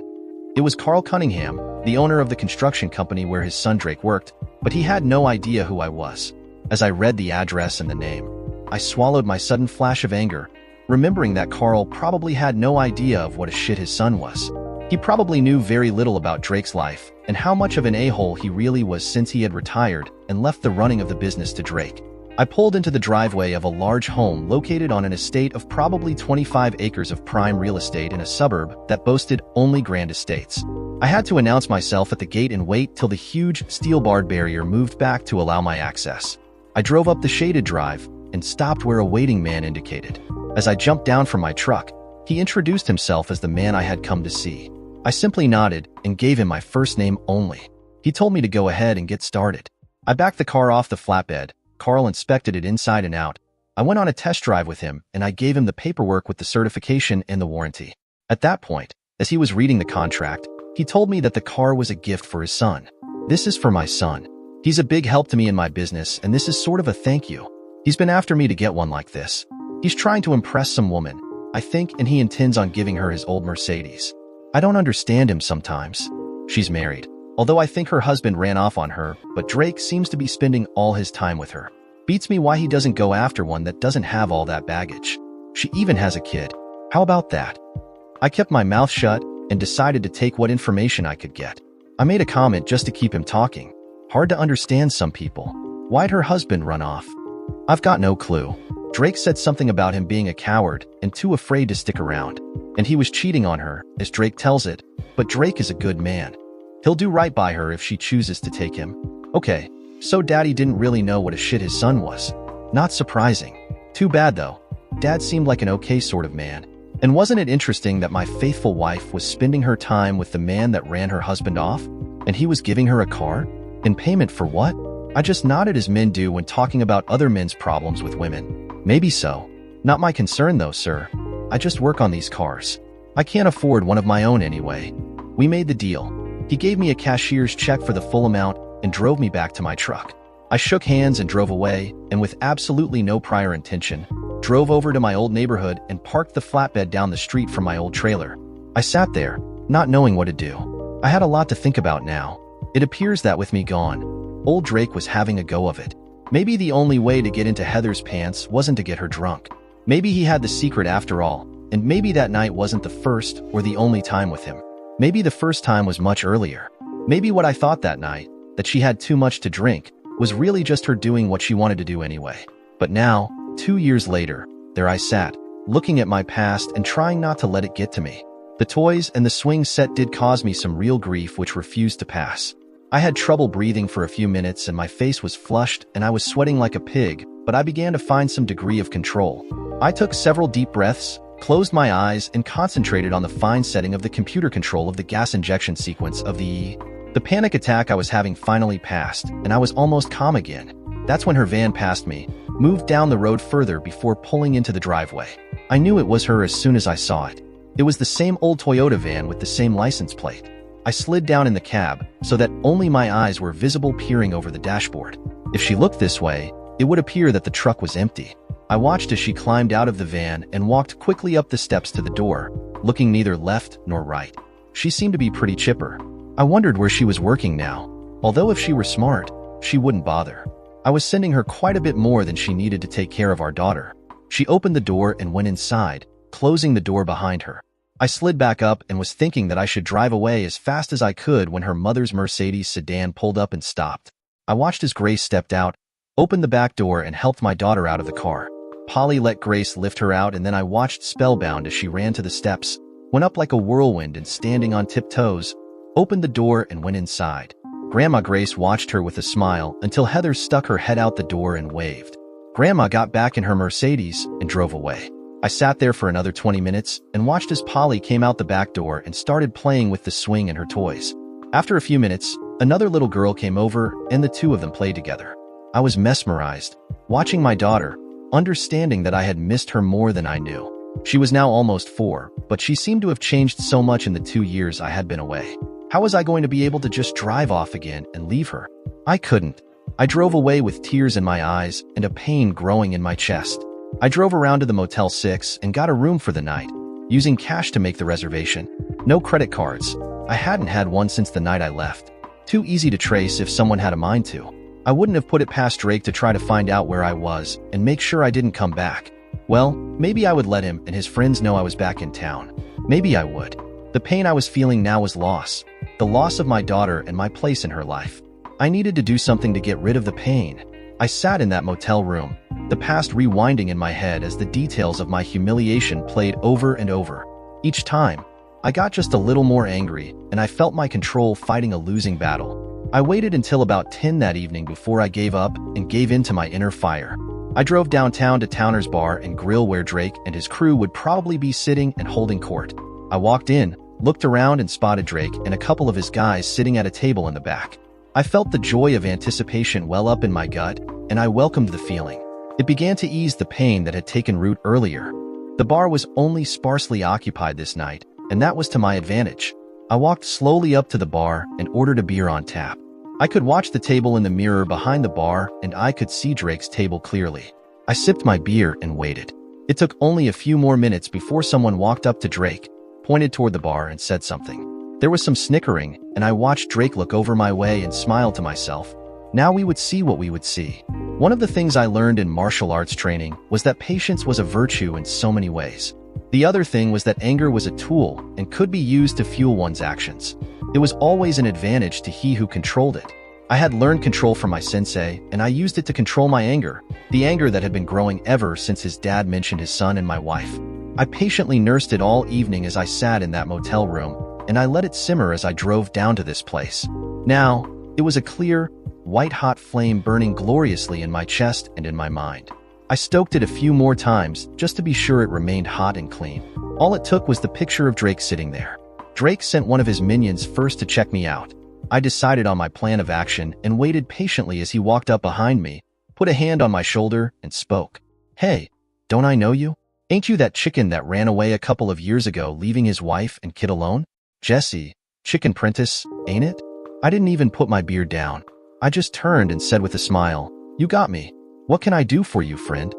It was Carl Cunningham, the owner of the construction company where his son Drake worked, but he had no idea who I was. As I read the address and the name, I swallowed my sudden flash of anger, remembering that Carl probably had no idea of what a shit his son was. He probably knew very little about Drake's life and how much of an a-hole he really was since he had retired and left the running of the business to Drake. I pulled into the driveway of a large home located on an estate of probably 25 acres of prime real estate in a suburb that boasted only grand estates. I had to announce myself at the gate and wait till the huge steel-barred barrier moved back to allow my access. I drove up the shaded drive and stopped where a waiting man indicated. As I jumped down from my truck, he introduced himself as the man I had come to see. I simply nodded and gave him my first name only. He told me to go ahead and get started. I backed the car off the flatbed. Carl inspected it inside and out. I went on a test drive with him, and I gave him the paperwork with the certification and the warranty. At that point, as he was reading the contract, he told me that the car was a gift for his son. This is for my son. He's a big help to me in my business, and this is sort of a thank you. He's been after me to get one like this. He's trying to impress some woman, I think, and he intends on giving her his old Mercedes. I don't understand him sometimes. She's married, although I think her husband ran off on her, but Drake seems to be spending all his time with her. Beats me why he doesn't go after one that doesn't have all that baggage. She even has a kid. How about that? I kept my mouth shut and decided to take what information I could get. I made a comment just to keep him talking. Hard to understand some people. Why'd her husband run off? I've got no clue. Drake said something about him being a coward and too afraid to stick around. And he was cheating on her, as Drake tells it, but Drake is a good man. He'll do right by her if she chooses to take him. Okay, so Daddy didn't really know what a shit his son was. Not surprising. Too bad though. Dad seemed like an okay sort of man. And wasn't it interesting that my faithful wife was spending her time with the man that ran her husband off? And he was giving her a car? In payment for what? I just nodded as men do when talking about other men's problems with women. Maybe so. Not my concern though, sir. I just work on these cars. I can't afford one of my own anyway. We made the deal. He gave me a cashier's check for the full amount and drove me back to my truck. I shook hands and drove away, and with absolutely no prior intention, drove over to my old neighborhood and parked the flatbed down the street from my old trailer. I sat there, not knowing what to do. I had a lot to think about now. It appears that with me gone, old Drake was having a go of it. Maybe the only way to get into Heather's pants wasn't to get her drunk. Maybe he had the secret after all, and maybe that night wasn't the first or the only time with him. Maybe the first time was much earlier. Maybe what I thought that night, that she had too much to drink, was really just her doing what she wanted to do anyway. But now, 2 years later, there I sat, looking at my past and trying not to let it get to me. The toys and the swing set did cause me some real grief which refused to pass. I had trouble breathing for a few minutes and my face was flushed and I was sweating like a pig, but I began to find some degree of control. I took several deep breaths, closed my eyes, and concentrated on the fine setting of the computer control of the gas injection sequence of the panic attack I was having finally passed, and I was almost calm again. That's when her van passed me, moved down the road further before pulling into the driveway. I knew it was her as soon as I saw it. It was the same old Toyota van with the same license plate. I slid down in the cab so that only my eyes were visible peering over the dashboard. If she looked this way, it would appear that the truck was empty. I watched as she climbed out of the van and walked quickly up the steps to the door, looking neither left nor right. She seemed to be pretty chipper. I wondered where she was working now, although if she were smart, she wouldn't bother. I was sending her quite a bit more than she needed to take care of our daughter. She opened the door and went inside, closing the door behind her. I slid back up and was thinking that I should drive away as fast as I could when her mother's Mercedes sedan pulled up and stopped. I watched as Grace stepped out, opened the back door, and helped my daughter out of the car. Polly let Grace lift her out, and then I watched spellbound as she ran to the steps, went up like a whirlwind, and standing on tiptoes, opened the door and went inside. Grandma Grace watched her with a smile until Heather stuck her head out the door and waved. Grandma got back in her Mercedes and drove away. I sat there for another 20 minutes and watched as Polly came out the back door and started playing with the swing and her toys. After a few minutes, another little girl came over and the two of them played together. I was mesmerized, watching my daughter, understanding that I had missed her more than I knew. She was now almost 4, but she seemed to have changed so much in the 2 years I had been away. How was I going to be able to just drive off again and leave her? I couldn't. I drove away with tears in my eyes and a pain growing in my chest. I drove around to the Motel 6 and got a room for the night, using cash to make the reservation. No credit cards. I hadn't had one since the night I left. Too easy to trace if someone had a mind to. I wouldn't have put it past Drake to try to find out where I was and make sure I didn't come back. Well, maybe I would let him and his friends know I was back in town. Maybe I would. The pain I was feeling now was loss. The loss of my daughter and my place in her life. I needed to do something to get rid of the pain. I sat in that motel room, the past rewinding in my head as the details of my humiliation played over and over. Each time, I got just a little more angry, and I felt my control fighting a losing battle. I waited until about 10 that evening before I gave up and gave in to my inner fire. I drove downtown to Towner's Bar and Grill where Drake and his crew would probably be sitting and holding court. I walked in, looked around, and spotted Drake and a couple of his guys sitting at a table in the back. I felt the joy of anticipation well up in my gut, and I welcomed the feeling. It began to ease the pain that had taken root earlier. The bar was only sparsely occupied this night, and that was to my advantage. I walked slowly up to the bar and ordered a beer on tap. I could watch the table in the mirror behind the bar, and I could see Drake's table clearly. I sipped my beer and waited. It took only a few more minutes before someone walked up to Drake, pointed toward the bar, and said something. There was some snickering, and I watched Drake look over my way and smiled to myself. Now we would see what we would see. One of the things I learned in martial arts training was that patience was a virtue in so many ways. The other thing was that anger was a tool and could be used to fuel one's actions. It was always an advantage to he who controlled it. I had learned control from my sensei, and I used it to control my anger, the anger that had been growing ever since his dad mentioned his son and my wife. I patiently nursed it all evening as I sat in that motel room, and I let it simmer as I drove down to this place. Now, it was a clear, white-hot flame burning gloriously in my chest and in my mind. I stoked it a few more times just to be sure it remained hot and clean. All it took was the picture of Drake sitting there. Drake sent one of his minions first to check me out. I decided on my plan of action and waited patiently as he walked up behind me, put a hand on my shoulder, and spoke. "Hey, don't I know you? Ain't you that chicken that ran away a couple of years ago leaving his wife and kid alone? Jesse, Chicken Prentice, ain't it?" I didn't even put my beer down. I just turned and said with a smile, "You got me. What can I do for you, friend?"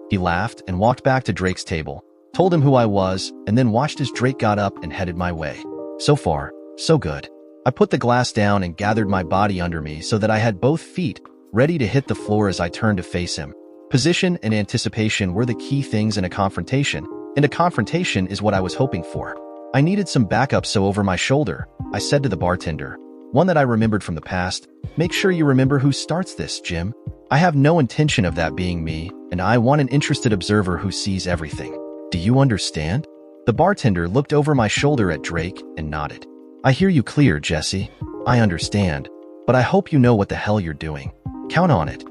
He laughed and walked back to Drake's table, told him who I was, and then watched as Drake got up and headed my way. So far, so good. I put the glass down and gathered my body under me so that I had both feet ready to hit the floor as I turned to face him. Position and anticipation were the key things in a confrontation, and a confrontation is what I was hoping for. I needed some backup, so over my shoulder, I said to the bartender, one that I remembered from the past, "Make sure you remember who starts this, Jim. I have no intention of that being me, and I want an interested observer who sees everything. Do you understand?" The bartender looked over my shoulder at Drake and nodded. "I hear you clear, Jesse. I understand, but I hope you know what the hell you're doing. Count on it."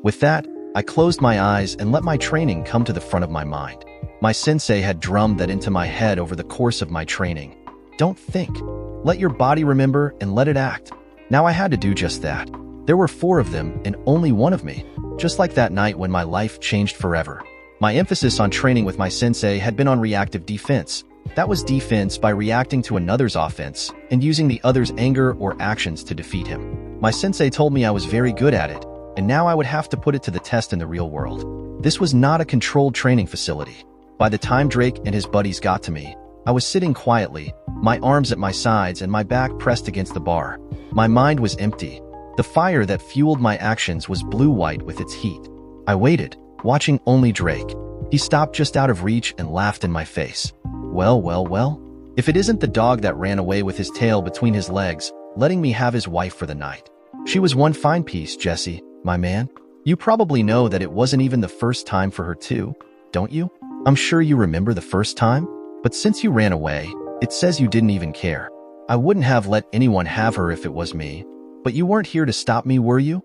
With that, I closed my eyes and let my training come to the front of my mind. My sensei had drummed that into my head over the course of my training. Don't think. Let your body remember and let it act. Now I had to do just that. There were 4 of them and only one of me, just like that night when my life changed forever. My emphasis on training with my sensei had been on reactive defense. That was defense by reacting to another's offense and using the other's anger or actions to defeat him. My sensei told me I was very good at it, and now I would have to put it to the test in the real world. This was not a controlled training facility. By the time Drake and his buddies got to me, I was sitting quietly, my arms at my sides and my back pressed against the bar. My mind was empty. The fire that fueled my actions was blue-white with its heat. I waited, watching only Drake. He stopped just out of reach and laughed in my face. Well, if it isn't the dog that ran away with his tail between his legs, letting me have his wife for the night. She was one fine piece, Jesse, my man. You probably know that it wasn't even the first time for her too, don't you? I'm sure you remember the first time, but since you ran away, it says you didn't even care. I wouldn't have let anyone have her if it was me, but you weren't here to stop me, were you?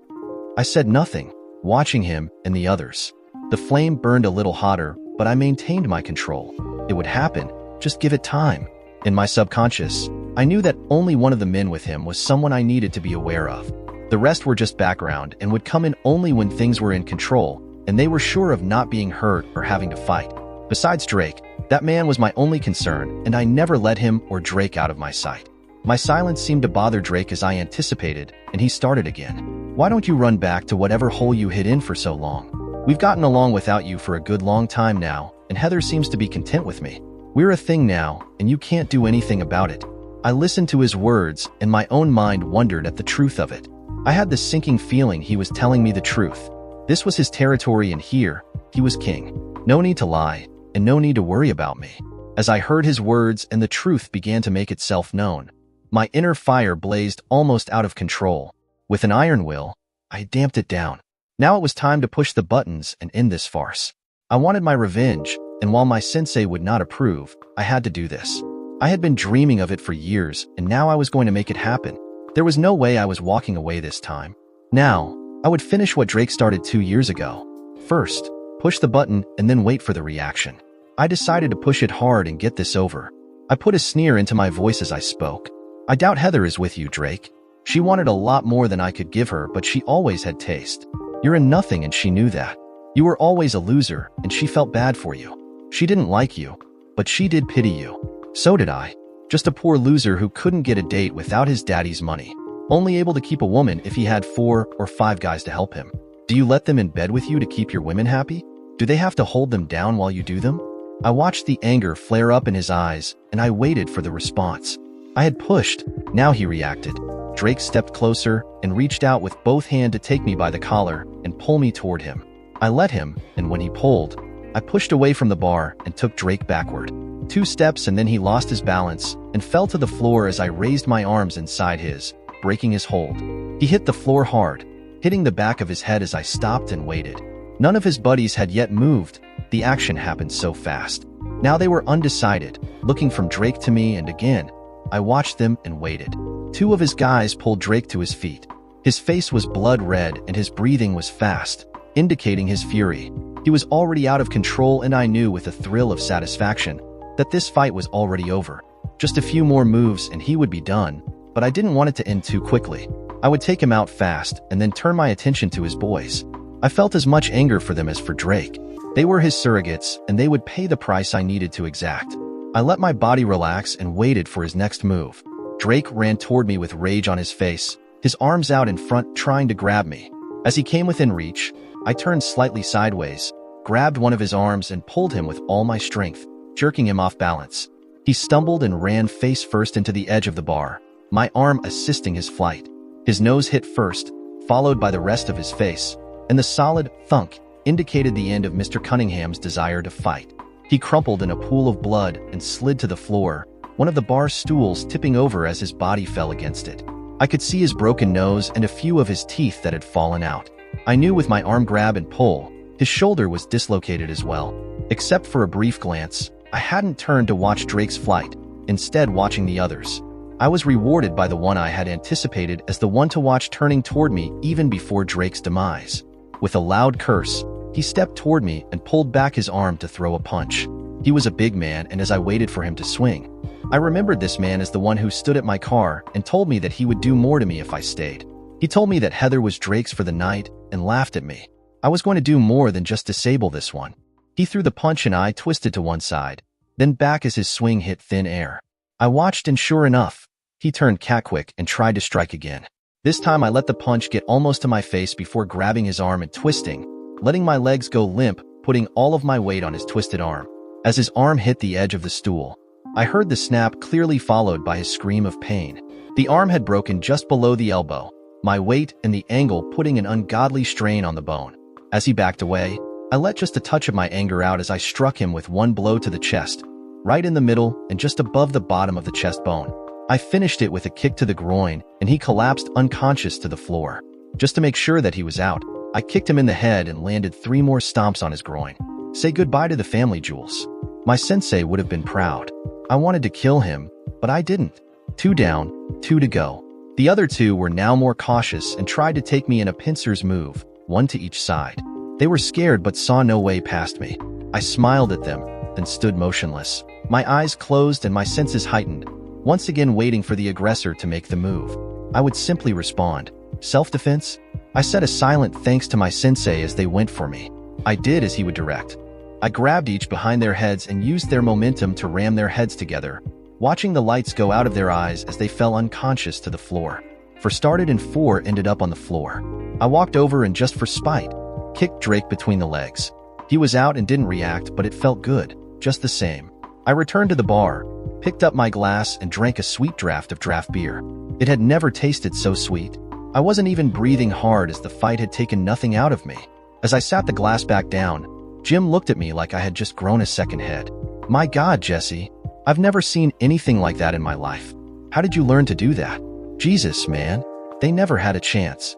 I said nothing, watching him and the others. The flame burned a little hotter, but I maintained my control. It would happen, just give it time. In my subconscious, I knew that only one of the men with him was someone I needed to be aware of. The rest were just background and would come in only when things were in control, and they were sure of not being hurt or having to fight. Besides Drake, that man was my only concern, and I never let him or Drake out of my sight. My silence seemed to bother Drake as I anticipated, and he started again. Why don't you run back to whatever hole you hid in for so long? We've gotten along without you for a good long time now, and Heather seems to be content with me. We're a thing now, and you can't do anything about it. I listened to his words, and my own mind wondered at the truth of it. I had this sinking feeling he was telling me the truth. This was his territory, and here, he was king. No need to lie, and no need to worry about me. As I heard his words and the truth began to make itself known, my inner fire blazed almost out of control. With an iron will, I damped it down. Now it was time to push the buttons and end this farce. I wanted my revenge, and while my sensei would not approve, I had to do this. I had been dreaming of it for years, and now I was going to make it happen. There was no way I was walking away this time. Now, I would finish what Drake started 2 years ago. First, push the button and then wait for the reaction. I decided to push it hard and get this over. I put a sneer into my voice as I spoke. I doubt Heather is with you, Drake. She wanted a lot more than I could give her, but she always had taste. You're a nothing, and she knew that. You were always a loser, and she felt bad for you. She didn't like you, but she did pity you. So did I. Just a poor loser who couldn't get a date without his daddy's money. Only able to keep a woman if he had 4 or 5 guys to help him. Do you let them in bed with you to keep your women happy? Do they have to hold them down while you do them? I watched the anger flare up in his eyes, and I waited for the response. I had pushed. Now he reacted. Drake stepped closer and reached out with both hands to take me by the collar and pull me toward him. I let him, and when he pulled, I pushed away from the bar and took Drake backward. 2 steps, and then he lost his balance and fell to the floor as I raised my arms inside his, breaking his hold. He hit the floor hard, hitting the back of his head as I stopped and waited. None of his buddies had yet moved. The action happened so fast. Now they were undecided, looking from Drake to me, and again, I watched them and waited. 2 of his guys pulled Drake to his feet. His face was blood red and his breathing was fast, indicating his fury. He was already out of control, and I knew with a thrill of satisfaction that this fight was already over. Just a few more moves and he would be done, but I didn't want it to end too quickly. I would take him out fast and then turn my attention to his boys. I felt as much anger for them as for Drake. They were his surrogates, and they would pay the price I needed to exact. I let my body relax and waited for his next move. Drake ran toward me with rage on his face, his arms out in front trying to grab me. As he came within reach, I turned slightly sideways, grabbed one of his arms and pulled him with all my strength, jerking him off balance. He stumbled and ran face first into the edge of the bar, my arm assisting his flight. His nose hit first, followed by the rest of his face, and the solid thunk indicated the end of Mr. Cunningham's desire to fight. He crumpled in a pool of blood and slid to the floor, one of the bar stools tipping over as his body fell against it. I could see his broken nose and a few of his teeth that had fallen out. I knew with my arm grab and pull, his shoulder was dislocated as well. Except for a brief glance, I hadn't turned to watch Drake's flight, instead watching the others. I was rewarded by the one I had anticipated as the one to watch turning toward me even before Drake's demise. With a loud curse, he stepped toward me and pulled back his arm to throw a punch. He was a big man, and as I waited for him to swing, I remembered this man as the one who stood at my car and told me that he would do more to me if I stayed. He told me that Heather was Drake's for the night and laughed at me. I was going to do more than just disable this one. He threw the punch and I twisted to one side, then back as his swing hit thin air. I watched and sure enough, he turned cat-quick and tried to strike again. This time I let the punch get almost to my face before grabbing his arm and twisting, letting my legs go limp, putting all of my weight on his twisted arm. As his arm hit the edge of the stool, I heard the snap clearly followed by his scream of pain. The arm had broken just below the elbow, my weight and the angle putting an ungodly strain on the bone. As he backed away, I let just a touch of my anger out as I struck him with one blow to the chest, right in the middle and just above the bottom of the chest bone. I finished it with a kick to the groin, and he collapsed unconscious to the floor. Just to make sure that he was out, I kicked him in the head and landed 3 more stomps on his groin. Say goodbye to the family, Jules. My sensei would have been proud. I wanted to kill him, but I didn't. 2 down, 2 to go. The other 2 were now more cautious and tried to take me in a pincer's move, 1 to each side. They were scared but saw no way past me. I smiled at them, then stood motionless. My eyes closed and my senses heightened, once again waiting for the aggressor to make the move. I would simply respond. Self-defense? I said a silent thanks to my sensei as they went for me. I did as he would direct. I grabbed each behind their heads and used their momentum to ram their heads together, watching the lights go out of their eyes as they fell unconscious to the floor. 4 started and 4 ended up on the floor. I walked over and just for spite, kicked Drake between the legs. He was out and didn't react, but it felt good, just the same. I returned to the bar, picked up my glass and drank a sweet draft of draft beer. It had never tasted so sweet. I wasn't even breathing hard as the fight had taken nothing out of me. As I sat the glass back down, Jim looked at me like I had just grown a second head. My God, Jesse, I've never seen anything like that in my life. How did you learn to do that? Jesus, man, they never had a chance.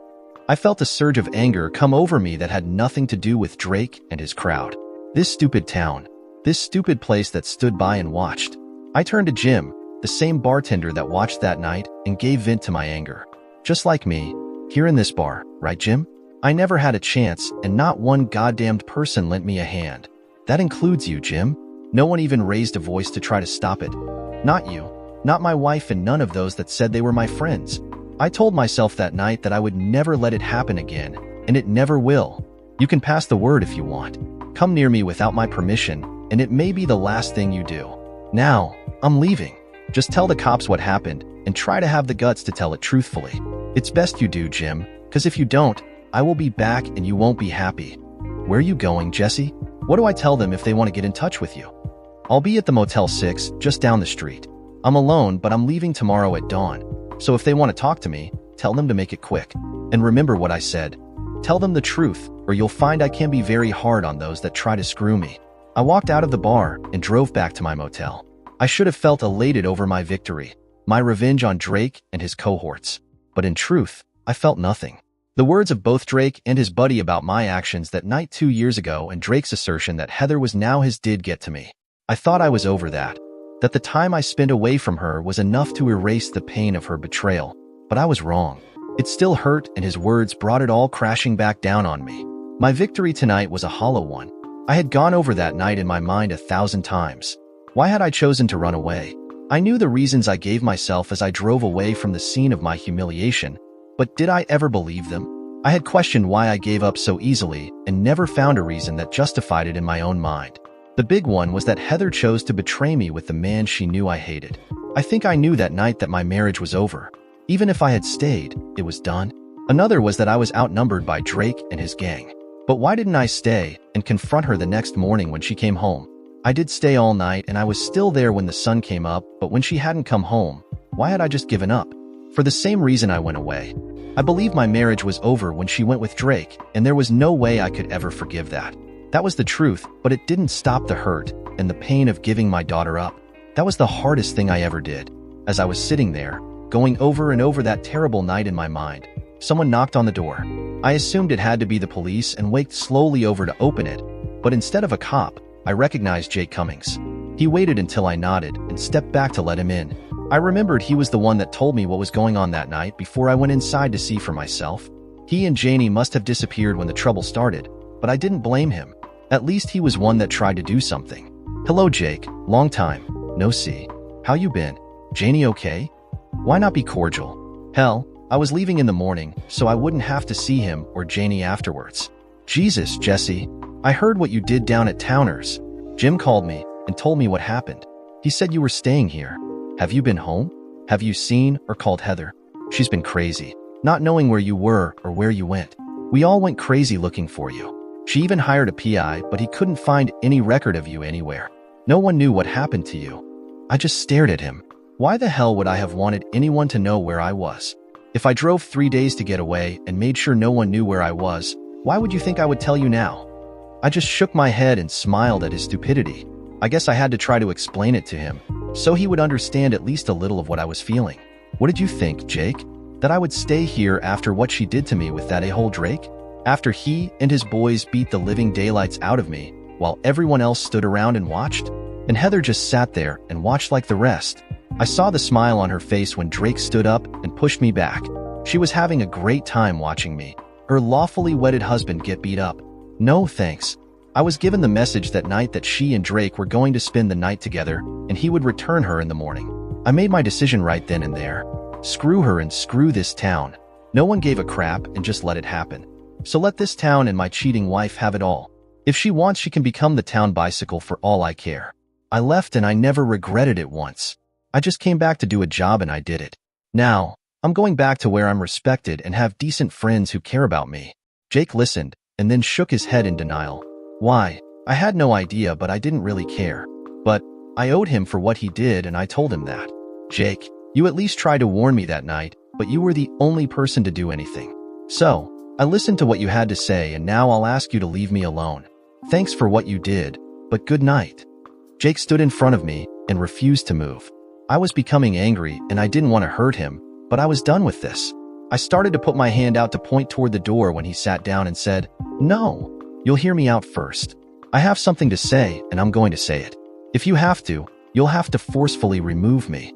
I felt a surge of anger come over me that had nothing to do with Drake and his crowd. This stupid town, this stupid place that stood by and watched. I turned to Jim, the same bartender that watched that night, and gave vent to my anger. Just like me, here in this bar, right, Jim? I never had a chance, and not one goddamned person lent me a hand. That includes you, Jim. No one even raised a voice to try to stop it. Not you, not my wife, and none of those that said they were my friends. I told myself that night that I would never let it happen again, and it never will. You can pass the word if you want. Come near me without my permission, and it may be the last thing you do. Now, I'm leaving. Just tell the cops what happened, and try to have the guts to tell it truthfully. It's best you do, Jim, because if you don't, I will be back and you won't be happy. Where are you going, Jesse? What do I tell them if they want to get in touch with you? I'll be at the Motel 6, just down the street. I'm alone, but I'm leaving tomorrow at dawn. So if they want to talk to me, tell them to make it quick. And remember what I said. Tell them the truth, or you'll find I can be very hard on those that try to screw me. I walked out of the bar and drove back to my motel. I should have felt elated over my victory, my revenge on Drake and his cohorts. But in truth, I felt nothing. The words of both Drake and his buddy about my actions that night 2 years ago and Drake's assertion that Heather was now his did get to me. I thought I was over that the time I spent away from her was enough to erase the pain of her betrayal. But I was wrong. It still hurt, and his words brought it all crashing back down on me. My victory tonight was a hollow one. I had gone over that night in my mind 1,000 times. Why had I chosen to run away? I knew the reasons I gave myself as I drove away from the scene of my humiliation, but did I ever believe them? I had questioned why I gave up so easily and never found a reason that justified it in my own mind. The big one was that Heather chose to betray me with the man she knew I hated. I think I knew that night that my marriage was over. Even if I had stayed, it was done. Another was that I was outnumbered by Drake and his gang. But why didn't I stay and confront her the next morning when she came home? I did stay all night and I was still there when the sun came up, but when she hadn't come home, why had I just given up? For the same reason I went away. I believed my marriage was over when she went with Drake, and there was no way I could ever forgive that. That was the truth, but it didn't stop the hurt and the pain of giving my daughter up. That was the hardest thing I ever did. As I was sitting there, going over and over that terrible night in my mind, someone knocked on the door. I assumed it had to be the police and waked slowly over to open it, but instead of a cop, I recognized Jake Cummings. He waited until I nodded and stepped back to let him in. I remembered he was the one that told me what was going on that night before I went inside to see for myself. He and Janie must have disappeared when the trouble started, but I didn't blame him. At least he was one that tried to do something. Hello, Jake. Long time. No see. How you been? Janie okay? Why not be cordial? Hell, I was leaving in the morning, so I wouldn't have to see him or Janie afterwards. Jesus, Jesse. I heard what you did down at Towner's. Jim called me and told me what happened. He said you were staying here. Have you been home? Have you seen or called Heather? She's been crazy, not knowing where you were or where you went. We all went crazy looking for you. She even hired a PI, but he couldn't find any record of you anywhere. No one knew what happened to you. I just stared at him. Why the hell would I have wanted anyone to know where I was? If I drove 3 days to get away and made sure no one knew where I was, why would you think I would tell you now? I just shook my head and smiled at his stupidity. I guess I had to try to explain it to him, so he would understand at least a little of what I was feeling. What did you think, Jake? That I would stay here after what she did to me with that a-hole Drake? After he and his boys beat the living daylights out of me, while everyone else stood around and watched? And Heather just sat there and watched like the rest. I saw the smile on her face when Drake stood up and pushed me back. She was having a great time watching me, her lawfully wedded husband, get beat up. No thanks. I was given the message that night that she and Drake were going to spend the night together and he would return her in the morning. I made my decision right then and there. Screw her and screw this town. No one gave a crap and just let it happen. So let this town and my cheating wife have it all. If she wants, she can become the town bicycle for all I care. I left and I never regretted it once. I just came back to do a job and I did it. Now, I'm going back to where I'm respected and have decent friends who care about me. Jake listened and then shook his head in denial. Why? I had no idea, but I didn't really care. But I owed him for what he did and I told him that. Jake, you at least tried to warn me that night, but you were the only person to do anything. So, I listened to what you had to say and now I'll ask you to leave me alone. Thanks for what you did, but good night. Jake stood in front of me and refused to move. I was becoming angry and I didn't want to hurt him, but I was done with this. I started to put my hand out to point toward the door when he sat down and said, "No, you'll hear me out first. I have something to say and I'm going to say it. If you have to, you'll have to forcefully remove me."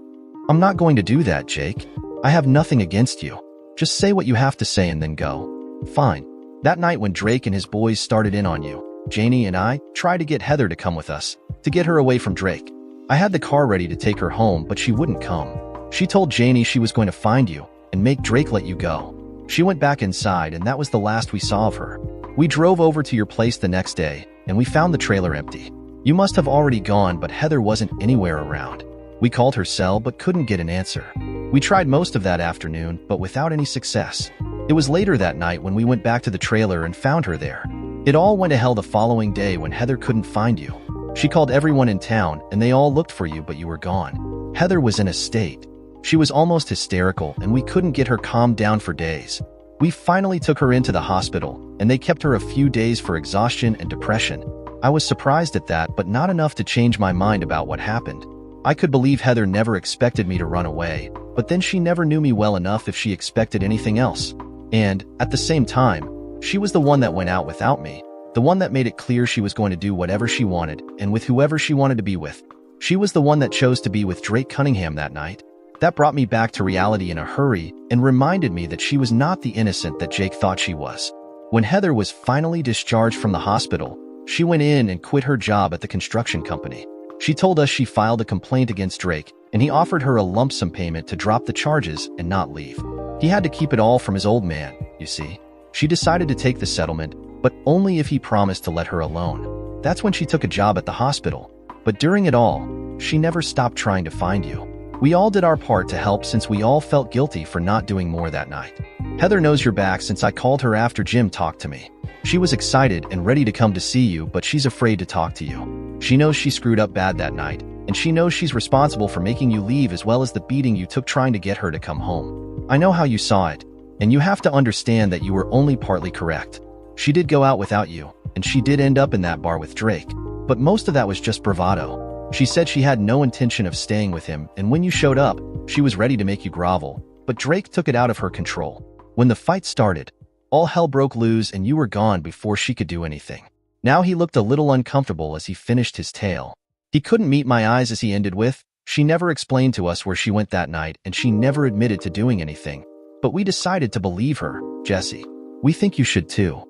I'm not going to do that, Jake. I have nothing against you. Just say what you have to say and then go. Fine. That night when Drake and his boys started in on you, Janie and I tried to get Heather to come with us, to get her away from Drake. I had the car ready to take her home, but she wouldn't come. She told Janie she was going to find you and make Drake let you go. She went back inside and that was the last we saw of her. We drove over to your place the next day and we found the trailer empty. You must have already gone, but Heather wasn't anywhere around. We called her cell but couldn't get an answer. We tried most of that afternoon, but without any success. It was later that night when we went back to the trailer and found her there. It all went to hell the following day when Heather couldn't find you. She called everyone in town and they all looked for you, but you were gone. Heather was in a state. She was almost hysterical and we couldn't get her calmed down for days. We finally took her into the hospital and they kept her a few days for exhaustion and depression. I was surprised at that, but not enough to change my mind about what happened. I could believe Heather never expected me to run away, but then she never knew me well enough if she expected anything else. And, at the same time, she was the one that went out without me, the one that made it clear she was going to do whatever she wanted and with whoever she wanted to be with. She was the one that chose to be with Drake Cunningham that night. That brought me back to reality in a hurry and reminded me that she was not the innocent that Jake thought she was. When Heather was finally discharged from the hospital, she went in and quit her job at the construction company. She told us she filed a complaint against Drake, and he offered her a lump sum payment to drop the charges and not leave. He had to keep it all from his old man, you see. She decided to take the settlement, but only if he promised to let her alone. That's when she took a job at the hospital. But during it all, she never stopped trying to find you. We all did our part to help since we all felt guilty for not doing more that night. Heather knows you're back since I called her after Jim talked to me. She was excited and ready to come to see you, but she's afraid to talk to you. She knows she screwed up bad that night, and she knows she's responsible for making you leave as well as the beating you took trying to get her to come home. I know how you saw it, and you have to understand that you were only partly correct. She did go out without you, and she did end up in that bar with Drake, but most of that was just bravado. She said she had no intention of staying with him, and when you showed up, she was ready to make you grovel, but Drake took it out of her control. When the fight started, all hell broke loose and you were gone before she could do anything. Now he looked a little uncomfortable as he finished his tale. He couldn't meet my eyes as he ended with, "She never explained to us where she went that night and she never admitted to doing anything. But we decided to believe her, Jesse. We think you should too.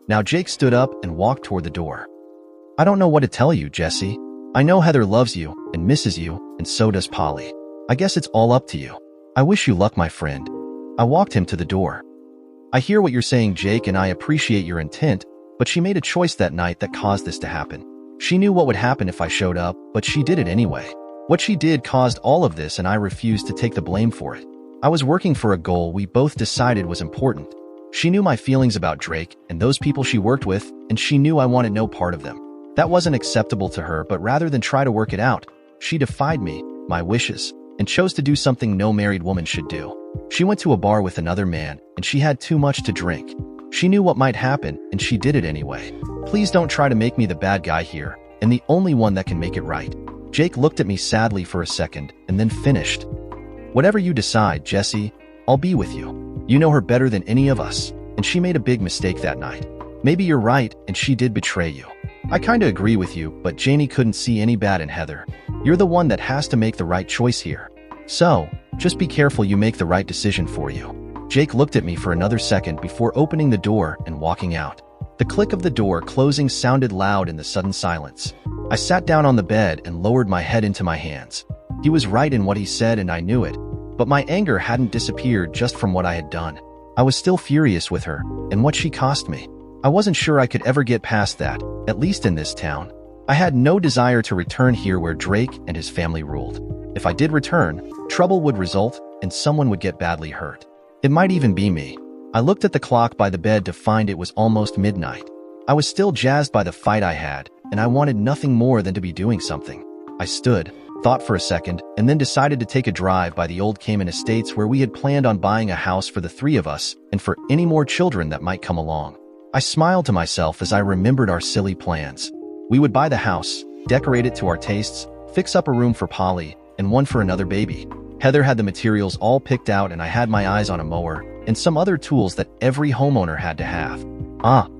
Now Jake stood up and walked toward the door. I don't know what to tell you, Jesse. I know Heather loves you and misses you, and so does Polly. I guess it's all up to you. I wish you luck, my friend. I walked him to the door. I hear what you're saying, Jake, and I appreciate your intent, but she made a choice that night that caused this to happen. She knew what would happen if I showed up, but she did it anyway. What she did caused all of this, and I refused to take the blame for it. I was working for a goal we both decided was important. She knew my feelings about Drake and those people she worked with, and she knew I wanted no part of them. That wasn't acceptable to her, but rather than try to work it out, she defied me, my wishes, and chose to do something no married woman should do. She went to a bar with another man, and she had too much to drink. She knew what might happen, and she did it anyway. Please don't try to make me the bad guy here, and the only one that can make it right. Jake looked at me sadly for a second, and then finished. Whatever you decide, Jesse, I'll be with you. You know her better than any of us, and she made a big mistake that night. Maybe you're right, and she did betray you. I kinda agree with you, but Janie couldn't see any bad in Heather. You're the one that has to make the right choice here. So, just be careful you make the right decision for you. Jake looked at me for another second before opening the door and walking out. The click of the door closing sounded loud in the sudden silence. I sat down on the bed and lowered my head into my hands. He was right in what he said, and I knew it, but my anger hadn't disappeared just from what I had done. I was still furious with her, and what she cost me. I wasn't sure I could ever get past that, at least in this town. I had no desire to return here where Drake and his family ruled. If I did return, trouble would result, and someone would get badly hurt. It might even be me. I looked at the clock by the bed to find it was almost midnight. I was still jazzed by the fight I had, and I wanted nothing more than to be doing something. I stood, thought for a second, and then decided to take a drive by the old Cayman Estates where we had planned on buying a house for the three of us and for any more children that might come along. I smiled to myself as I remembered our silly plans. We would buy the house, decorate it to our tastes, fix up a room for Polly, and one for another baby. Heather had the materials all picked out, and I had my eyes on a mower and some other tools that every homeowner had to have.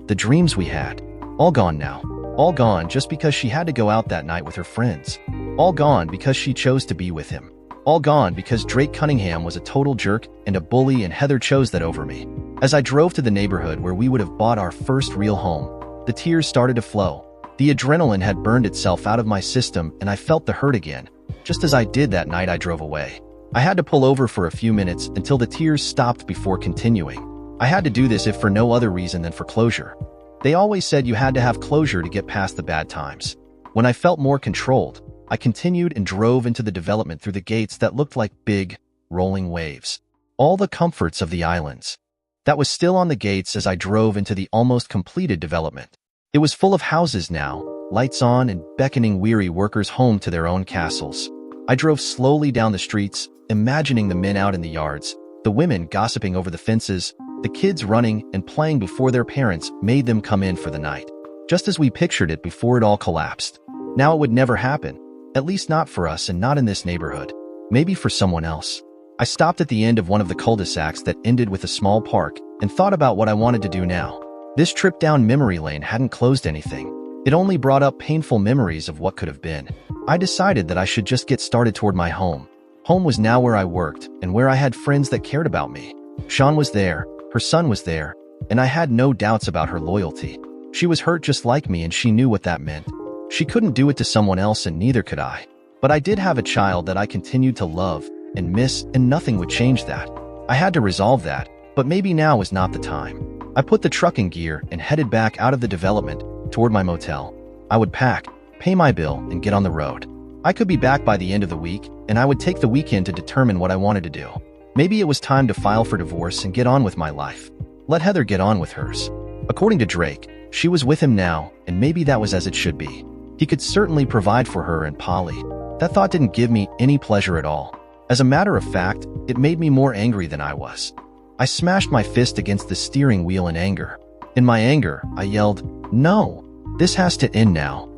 The dreams we had. All gone now. All gone just because she had to go out that night with her friends. All gone because she chose to be with him. All gone because Drake Cunningham was a total jerk and a bully, and Heather chose that over me. As I drove to the neighborhood where we would have bought our first real home, the tears started to flow. The adrenaline had burned itself out of my system, and I felt the hurt again, just as I did that night I drove away. I had to pull over for a few minutes until the tears stopped before continuing. I had to do this if for no other reason than for closure. They always said you had to have closure to get past the bad times. When I felt more controlled, I continued and drove into the development through the gates that looked like big, rolling waves. All the comforts of the islands. That was still on the gates as I drove into the almost completed development. It was full of houses now, lights on and beckoning weary workers home to their own castles. I drove slowly down the streets, imagining the men out in the yards, the women gossiping over the fences, the kids running and playing before their parents made them come in for the night. Just as we pictured it before it all collapsed. Now it would never happen, at least not for us and not in this neighborhood. Maybe for someone else. I stopped at the end of one of the cul-de-sacs that ended with a small park and thought about what I wanted to do now. This trip down memory lane hadn't closed anything. It only brought up painful memories of what could have been. I decided that I should just get started toward my home. Home was now where I worked and where I had friends that cared about me. Sean was there, her son was there, and I had no doubts about her loyalty. She was hurt just like me, and she knew what that meant. She couldn't do it to someone else, and neither could I. But I did have a child that I continued to love and miss, and nothing would change that. I had to resolve that, but maybe now was not the time. I put the truck in gear and headed back out of the development toward my motel. I would pack, pay my bill, and get on the road. I could be back by the end of the week, and I would take the weekend to determine what I wanted to do. Maybe it was time to file for divorce and get on with my life. Let Heather get on with hers. According to Drake, she was with him now, and maybe that was as it should be. He could certainly provide for her and Polly. That thought didn't give me any pleasure at all. As a matter of fact, it made me more angry than I was. I smashed my fist against the steering wheel in anger. In my anger, I yelled, "No! This has to end now."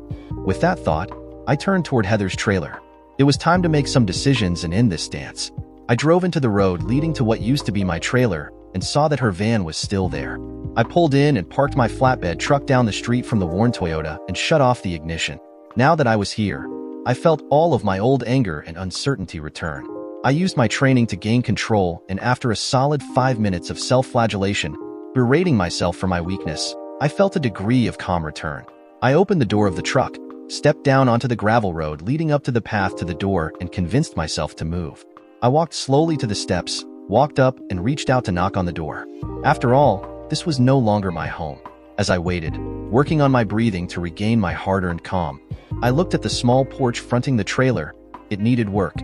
With that thought, I turned toward Heather's trailer. It was time to make some decisions and end this dance. I drove into the road leading to what used to be my trailer and saw that her van was still there. I pulled in and parked my flatbed truck down the street from the worn Toyota and shut off the ignition. Now that I was here, I felt all of my old anger and uncertainty return. I used my training to gain control, and after a solid 5 minutes of self-flagellation, berating myself for my weakness, I felt a degree of calm return. I opened the door of the truck, stepped down onto the gravel road leading up to the path to the door, and convinced myself to move. I walked slowly to the steps, walked up, and reached out to knock on the door. After all, this was no longer my home. As I waited, working on my breathing to regain my hard-earned calm, I looked at the small porch fronting the trailer. It needed work,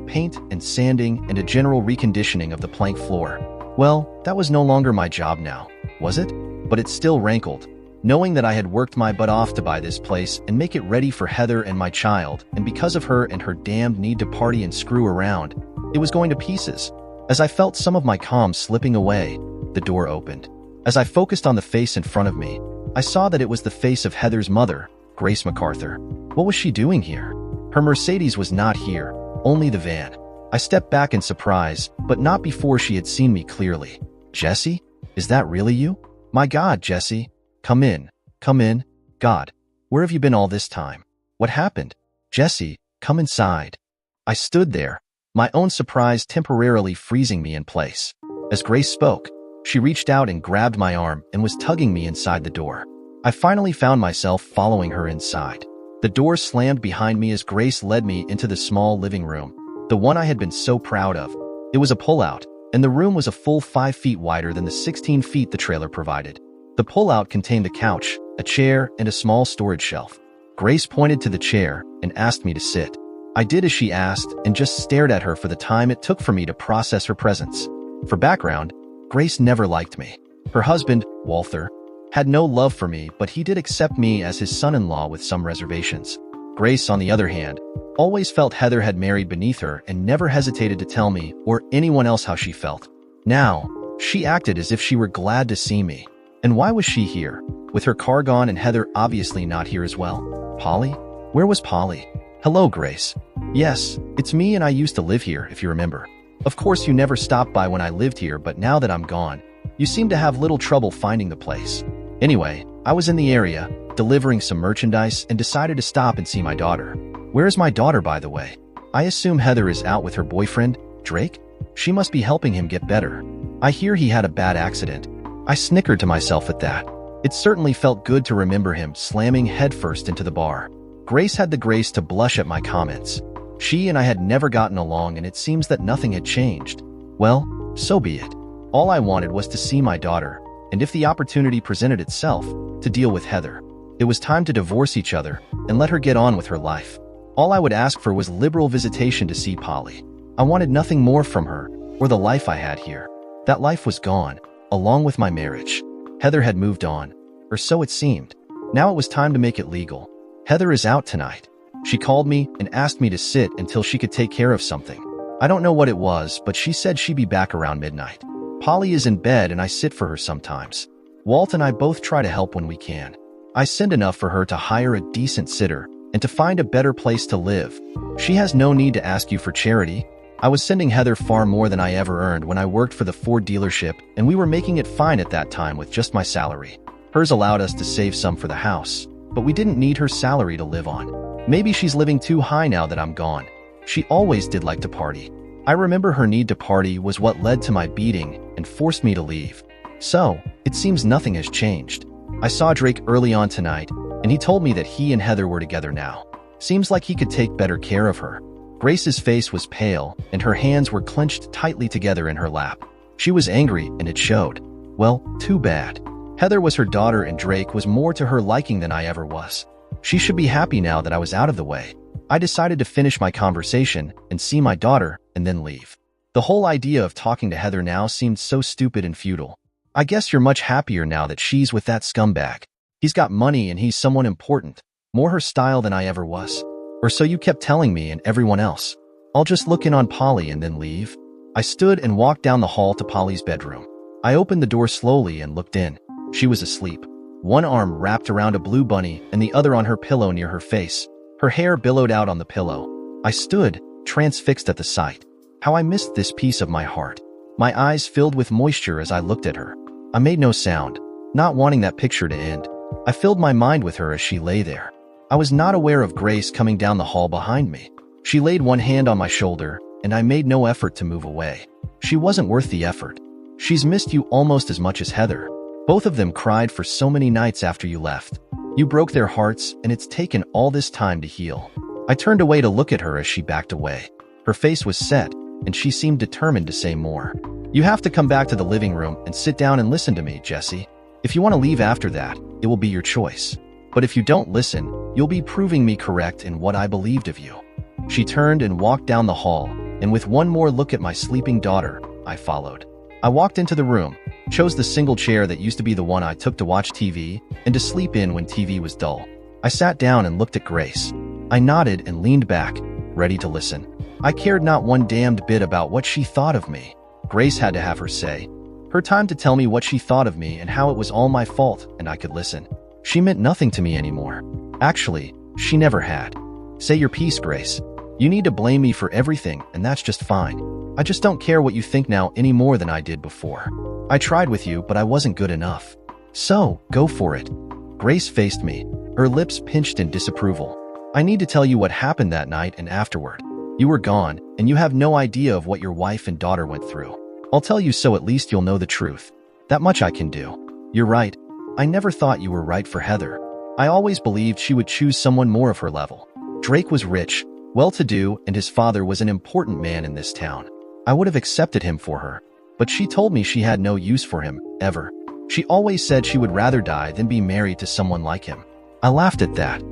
paint and sanding, and a general reconditioning of the plank floor. Well, that was no longer my job now, was it? But it still rankled, knowing that I had worked my butt off to buy this place and make it ready for Heather and my child, and because of her and her damned need to party and screw around, it was going to pieces. As I felt some of my calm slipping away, the door opened. As I focused on the face in front of me, I saw that it was the face of Heather's mother, Grace MacArthur. What was she doing here? Her Mercedes was not here, only the van. I stepped back in surprise, but not before she had seen me clearly. "Jesse? Is that really you? My God, Jesse. Come in. Come in. God, where have you been all this time? What happened? Jesse, come inside." I stood there, my own surprise temporarily freezing me in place. As Grace spoke, she reached out and grabbed my arm and was tugging me inside the door. I finally found myself following her inside. The door slammed behind me as Grace led me into the small living room, the one I had been so proud of. It was a pullout, and the room was a full 5 feet wider than the 16 feet the trailer provided. The pullout contained a couch, a chair, and a small storage shelf. Grace pointed to the chair and asked me to sit. I did as she asked and just stared at her for the time it took for me to process her presence. For background, Grace never liked me. Her husband, Walther, had no love for me, but he did accept me as his son-in-law with some reservations. Grace, on the other hand, always felt Heather had married beneath her and never hesitated to tell me or anyone else how she felt. Now, she acted as if she were glad to see me. And why was she here, with her car gone and Heather obviously not here as well? Polly? Where was Polly? "Hello, Grace. Yes, it's me, and I used to live here, if you remember. Of course you never stopped by when I lived here, but now that I'm gone, you seem to have little trouble finding the place. Anyway, I was in the area, delivering some merchandise, and decided to stop and see my daughter." "Where is my daughter, by the way? I assume Heather is out with her boyfriend, Drake? She must be helping him get better. I hear he had a bad accident." I snickered to myself at that. It certainly felt good to remember him slamming headfirst into the bar. Grace had the grace to blush at my comments. She and I had never gotten along, and it seems that nothing had changed. Well, so be it. All I wanted was to see my daughter, and if the opportunity presented itself, to deal with Heather. It was time to divorce each other and let her get on with her life. All I would ask for was liberal visitation to see Polly. I wanted nothing more from her or the life I had here. That life was gone, along with my marriage. Heather had moved on, or so it seemed. Now it was time to make it legal. Heather is out tonight. She called me and asked me to sit until she could take care of something. I don't know what it was, but she said she'd be back around midnight. Polly is in bed and I sit for her sometimes. Walt and I both try to help when we can. I send enough for her to hire a decent sitter and to find a better place to live. She has no need to ask you for charity. I was sending Heather far more than I ever earned when I worked for the Ford dealership, and we were making it fine at that time with just my salary. Hers allowed us to save some for the house, but we didn't need her salary to live on. Maybe she's living too high now that I'm gone. She always did like to party. I remember her need to party was what led to my beating and forced me to leave. So, it seems nothing has changed. I saw Drake early on tonight, and he told me that he and Heather were together now. Seems like he could take better care of her. Grace's face was pale, and her hands were clenched tightly together in her lap. She was angry, and it showed. Well, too bad. Heather was her daughter, and Drake was more to her liking than I ever was. She should be happy now that I was out of the way. I decided to finish my conversation and see my daughter and then leave. The whole idea of talking to Heather now seemed so stupid and futile. I guess you're much happier now that she's with that scumbag. He's got money and he's someone important, more her style than I ever was. Or so you kept telling me and everyone else. I'll just look in on Polly and then leave. I stood and walked down the hall to Polly's bedroom. I opened the door slowly and looked in. She was asleep. One arm wrapped around a blue bunny and the other on her pillow near her face. Her hair billowed out on the pillow. I stood, transfixed at the sight. How I missed this piece of my heart. My eyes filled with moisture as I looked at her. I made no sound, not wanting that picture to end. I filled my mind with her as she lay there. I was not aware of Grace coming down the hall behind me. She laid one hand on my shoulder, and I made no effort to move away. She wasn't worth the effort. She's missed you almost as much as Heather. Both of them cried for so many nights after you left. You broke their hearts, and it's taken all this time to heal. I turned away to look at her as she backed away. Her face was set, and she seemed determined to say more. You have to come back to the living room and sit down and listen to me, Jesse. If you want to leave after that, it will be your choice. But if you don't listen, you'll be proving me correct in what I believed of you. She turned and walked down the hall, and with one more look at my sleeping daughter, I followed. I walked into the room, chose the single chair that used to be the one I took to watch TV and to sleep in when TV was dull. I sat down and looked at Grace. I nodded and leaned back, ready to listen. I cared not one damned bit about what she thought of me. Grace had to have her say. Her time to tell me what she thought of me and how it was all my fault, and I could listen. She meant nothing to me anymore. Actually, she never had. Say your piece, Grace. You need to blame me for everything, and that's just fine. I just don't care what you think now any more than I did before. I tried with you, but I wasn't good enough. So, go for it. Grace faced me, her lips pinched in disapproval. I need to tell you what happened that night and afterward. You were gone, and you have no idea of what your wife and daughter went through. I'll tell you so at least you'll know the truth. That much I can do. You're right. I never thought you were right for Heather. I always believed she would choose someone more of her level. Drake was rich, well-to-do, and his father was an important man in this town. I would have accepted him for her, but she told me she had no use for him, ever. She always said she would rather die than be married to someone like him. I laughed at that.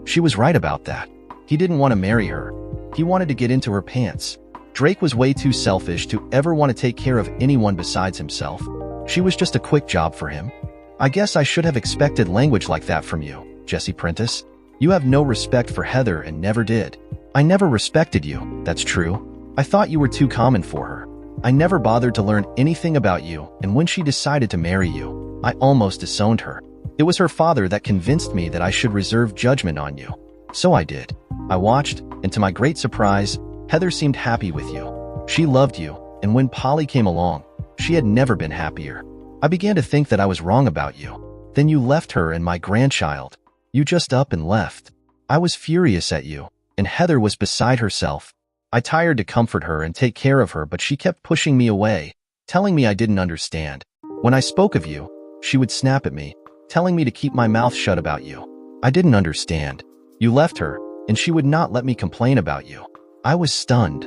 She was right about that. He didn't want to marry her. He wanted to get into her pants. Drake was way too selfish to ever want to take care of anyone besides himself. She was just a quick job for him. I guess I should have expected language like that from you, Jesse Prentice. You have no respect for Heather and never did. I never respected you, that's true. I thought you were too common for her. I never bothered to learn anything about you, and when she decided to marry you, I almost disowned her. It was her father that convinced me that I should reserve judgment on you. So I did. I watched, and to my great surprise, Heather seemed happy with you. She loved you, and when Polly came along, she had never been happier. I began to think that I was wrong about you. Then you left her and my grandchild. You just up and left. I was furious at you, and Heather was beside herself. I tried to comfort her and take care of her, but she kept pushing me away, telling me I didn't understand. When I spoke of you, she would snap at me, telling me to keep my mouth shut about you. I didn't understand. You left her, and she would not let me complain about you. I was stunned.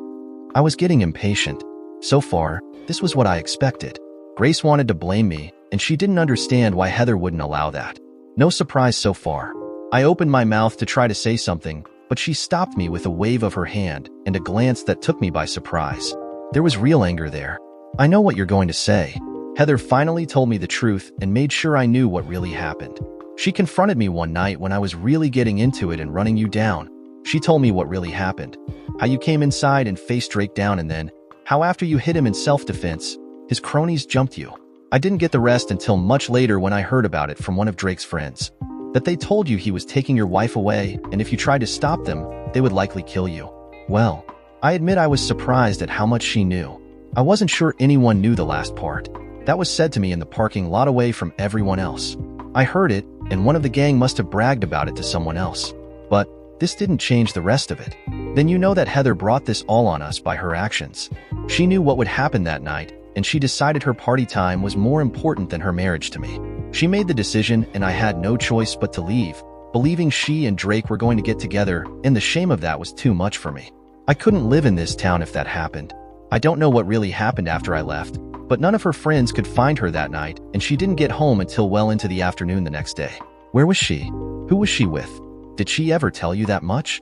I was getting impatient. So far, this was what I expected. Grace wanted to blame me, and she didn't understand why Heather wouldn't allow that. No surprise so far. I opened my mouth to try to say something, but she stopped me with a wave of her hand and a glance that took me by surprise. There was real anger there. I know what you're going to say. Heather finally told me the truth and made sure I knew what really happened. She confronted me one night when I was really getting into it and running you down. She told me what really happened. How you came inside and faced Drake down, and then how after you hit him in self-defense, his cronies jumped you. I didn't get the rest until much later when I heard about it from one of Drake's friends. That they told you he was taking your wife away, and if you tried to stop them, they would likely kill you. Well, I admit I was surprised at how much she knew. I wasn't sure anyone knew the last part. That was said to me in the parking lot away from everyone else. I heard it, and one of the gang must have bragged about it to someone else. But this didn't change the rest of it. Then you know that Heather brought this all on us by her actions. She knew what would happen that night, and she decided her party time was more important than her marriage to me. She made the decision, and I had no choice but to leave, believing she and Drake were going to get together, and the shame of that was too much for me. I couldn't live in this town if that happened. I don't know what really happened after I left, but none of her friends could find her that night, and she didn't get home until well into the afternoon the next day. Where was she? Who was she with? Did she ever tell you that much?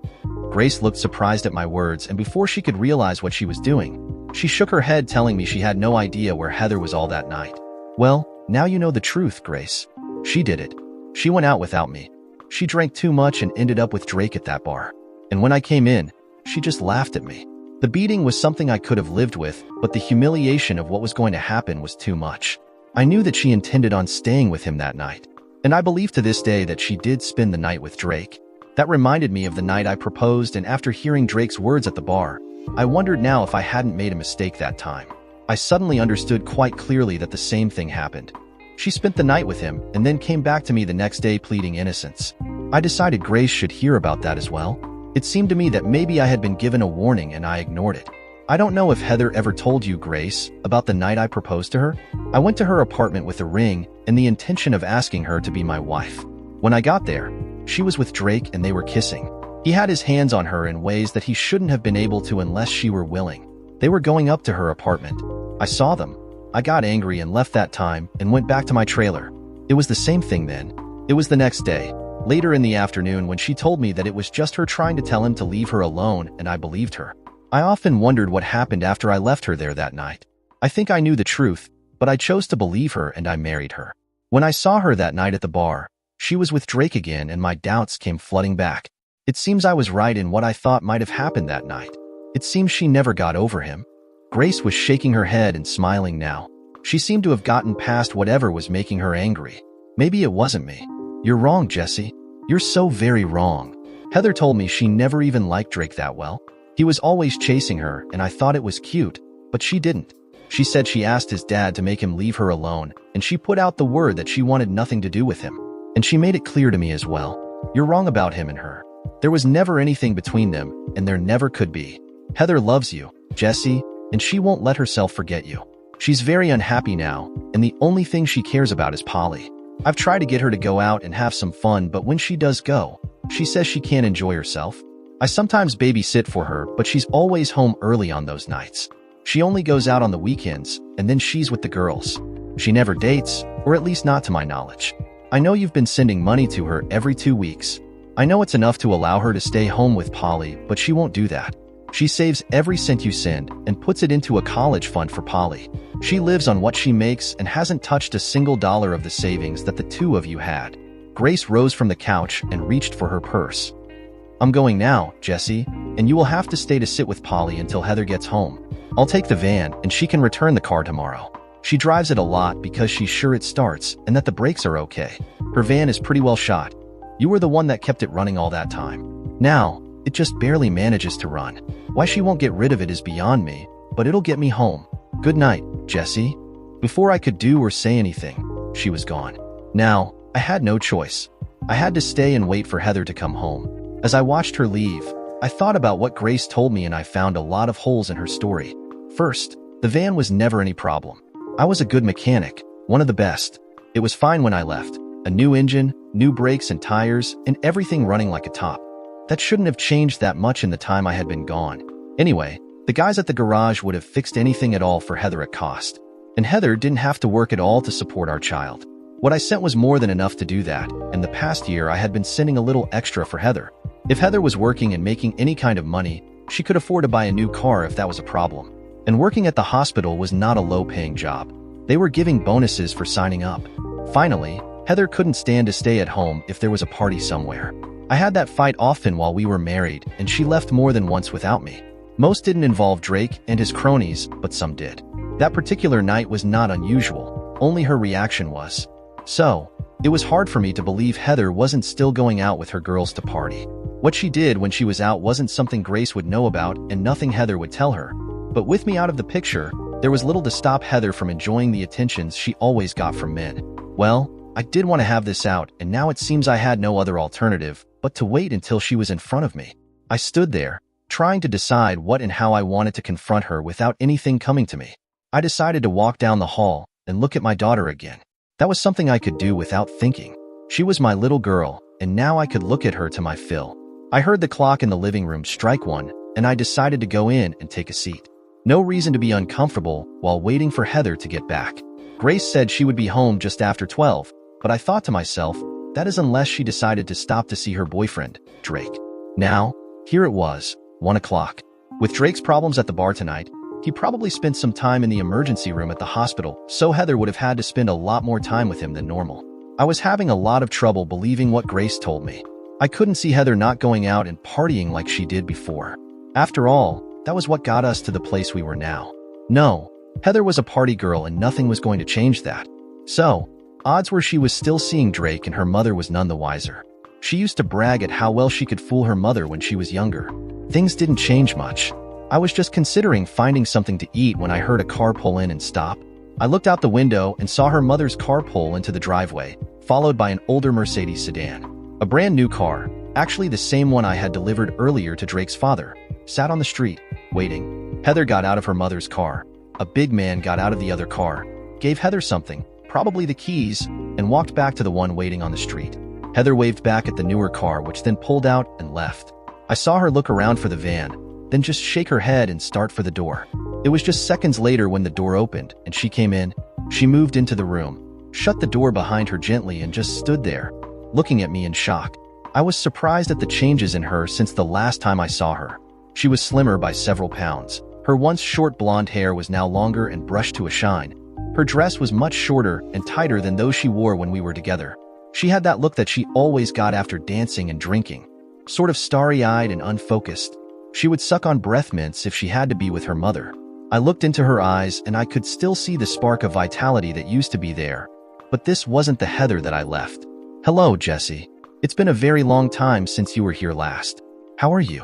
Grace looked surprised at my words, and before she could realize what she was doing, she shook her head, telling me she had no idea where Heather was all that night. Well, now you know the truth, Grace. She did it. She went out without me. She drank too much and ended up with Drake at that bar. And when I came in, she just laughed at me. The beating was something I could have lived with, but the humiliation of what was going to happen was too much. I knew that she intended on staying with him that night, and I believe to this day that she did spend the night with Drake. That reminded me of the night I proposed, and after hearing Drake's words at the bar, I wondered now if I hadn't made a mistake that time. I suddenly understood quite clearly that the same thing happened. She spent the night with him and then came back to me the next day pleading innocence. I decided Grace should hear about that as well. It seemed to me that maybe I had been given a warning and I ignored it. I don't know if Heather ever told you, Grace, about the night I proposed to her. I went to her apartment with a ring and the intention of asking her to be my wife. When I got there, she was with Drake and they were kissing. He had his hands on her in ways that he shouldn't have been able to unless she were willing. They were going up to her apartment. I saw them. I got angry and left that time and went back to my trailer. It was the same thing then. It was the next day, later in the afternoon, when she told me that it was just her trying to tell him to leave her alone, and I believed her. I often wondered what happened after I left her there that night. I think I knew the truth, but I chose to believe her and I married her. When I saw her that night at the bar, she was with Drake again and my doubts came flooding back. It seems I was right in what I thought might have happened that night. It seems she never got over him. Grace was shaking her head and smiling now. She seemed to have gotten past whatever was making her angry. Maybe it wasn't me. You're wrong, Jesse. You're so very wrong. Heather told me she never even liked Drake that well. He was always chasing her, and I thought it was cute, but she didn't. She said she asked his dad to make him leave her alone, and she put out the word that she wanted nothing to do with him. And she made it clear to me as well. You're wrong about him and her. There was never anything between them, and there never could be. Heather loves you, Jesse, and she won't let herself forget you. She's very unhappy now, and the only thing she cares about is Polly. I've tried to get her to go out and have some fun, but when she does go, she says she can't enjoy herself. I sometimes babysit for her, but she's always home early on those nights. She only goes out on the weekends, and then she's with the girls. She never dates, or at least not to my knowledge. I know you've been sending money to her every 2 weeks. I know it's enough to allow her to stay home with Polly, but she won't do that. She saves every cent you send and puts it into a college fund for Polly. She lives on what she makes and hasn't touched a single dollar of the savings that the two of you had. Grace rose from the couch and reached for her purse. I'm going now, Jesse, and you will have to stay to sit with Polly until Heather gets home. I'll take the van and she can return the car tomorrow. She drives it a lot because she's sure it starts and that the brakes are okay. Her van is pretty well shot. You were the one that kept it running all that time. Now, it just barely manages to run. Why she won't get rid of it is beyond me, but it'll get me home. Good night, Jesse. Before I could do or say anything, she was gone. Now, I had no choice. I had to stay and wait for Heather to come home. As I watched her leave, I thought about what Grace told me and I found a lot of holes in her story. First, the van was never any problem. I was a good mechanic, one of the best. It was fine when I left. A new engine, new brakes and tires, and everything running like a top. That shouldn't have changed that much in the time I had been gone. Anyway, the guys at the garage would have fixed anything at all for Heather at cost. And Heather didn't have to work at all to support our child. What I sent was more than enough to do that, and the past year I had been sending a little extra for Heather. If Heather was working and making any kind of money, she could afford to buy a new car if that was a problem. And working at the hospital was not a low-paying job. They were giving bonuses for signing up. Finally, Heather couldn't stand to stay at home if there was a party somewhere. I had that fight often while we were married, and she left more than once without me. Most didn't involve Drake and his cronies, but some did. That particular night was not unusual, only her reaction was. So, it was hard for me to believe Heather wasn't still going out with her girls to party. What she did when she was out wasn't something Grace would know about and nothing Heather would tell her. But with me out of the picture, there was little to stop Heather from enjoying the attentions she always got from men. Well, I did want to have this out, and now it seems I had no other alternative but to wait until she was in front of me. I stood there, trying to decide what and how I wanted to confront her without anything coming to me. I decided to walk down the hall and look at my daughter again. That was something I could do without thinking. She was my little girl, and now I could look at her to my fill. I heard the clock in the living room strike 1, and I decided to go in and take a seat. No reason to be uncomfortable while waiting for Heather to get back. Grace said she would be home just after 12, but I thought to myself, that is unless she decided to stop to see her boyfriend, Drake. Now, here it was, 1 o'clock. With Drake's problems at the bar tonight, he probably spent some time in the emergency room at the hospital, so Heather would have had to spend a lot more time with him than normal. I was having a lot of trouble believing what Grace told me. I couldn't see Heather not going out and partying like she did before. After all, that was what got us to the place we were now. No, Heather was a party girl and nothing was going to change that. So, odds were she was still seeing Drake and her mother was none the wiser. She used to brag at how well she could fool her mother when she was younger. Things didn't change much. I was just considering finding something to eat when I heard a car pull in and stop. I looked out the window and saw her mother's car pull into the driveway, followed by an older Mercedes sedan. A brand new car, actually the same one I had delivered earlier to Drake's father, sat on the street, waiting. Heather got out of her mother's car. A big man got out of the other car, gave Heather something, probably the keys, and walked back to the one waiting on the street. Heather waved back at the newer car, which then pulled out and left. I saw her look around for the van, then just shake her head and start for the door. It was just seconds later when the door opened and she came in. She moved into the room, shut the door behind her gently, and just stood there, looking at me in shock. I was surprised at the changes in her since the last time I saw her. She was slimmer by several pounds. Her once short blonde hair was now longer and brushed to a shine. Her dress was much shorter and tighter than those she wore when we were together. She had that look that she always got after dancing and drinking, sort of starry-eyed and unfocused. She would suck on breath mints if she had to be with her mother. I looked into her eyes and I could still see the spark of vitality that used to be there. But this wasn't the Heather that I left. "Hello, Jessie. It's been a very long time since you were here last. How are you?"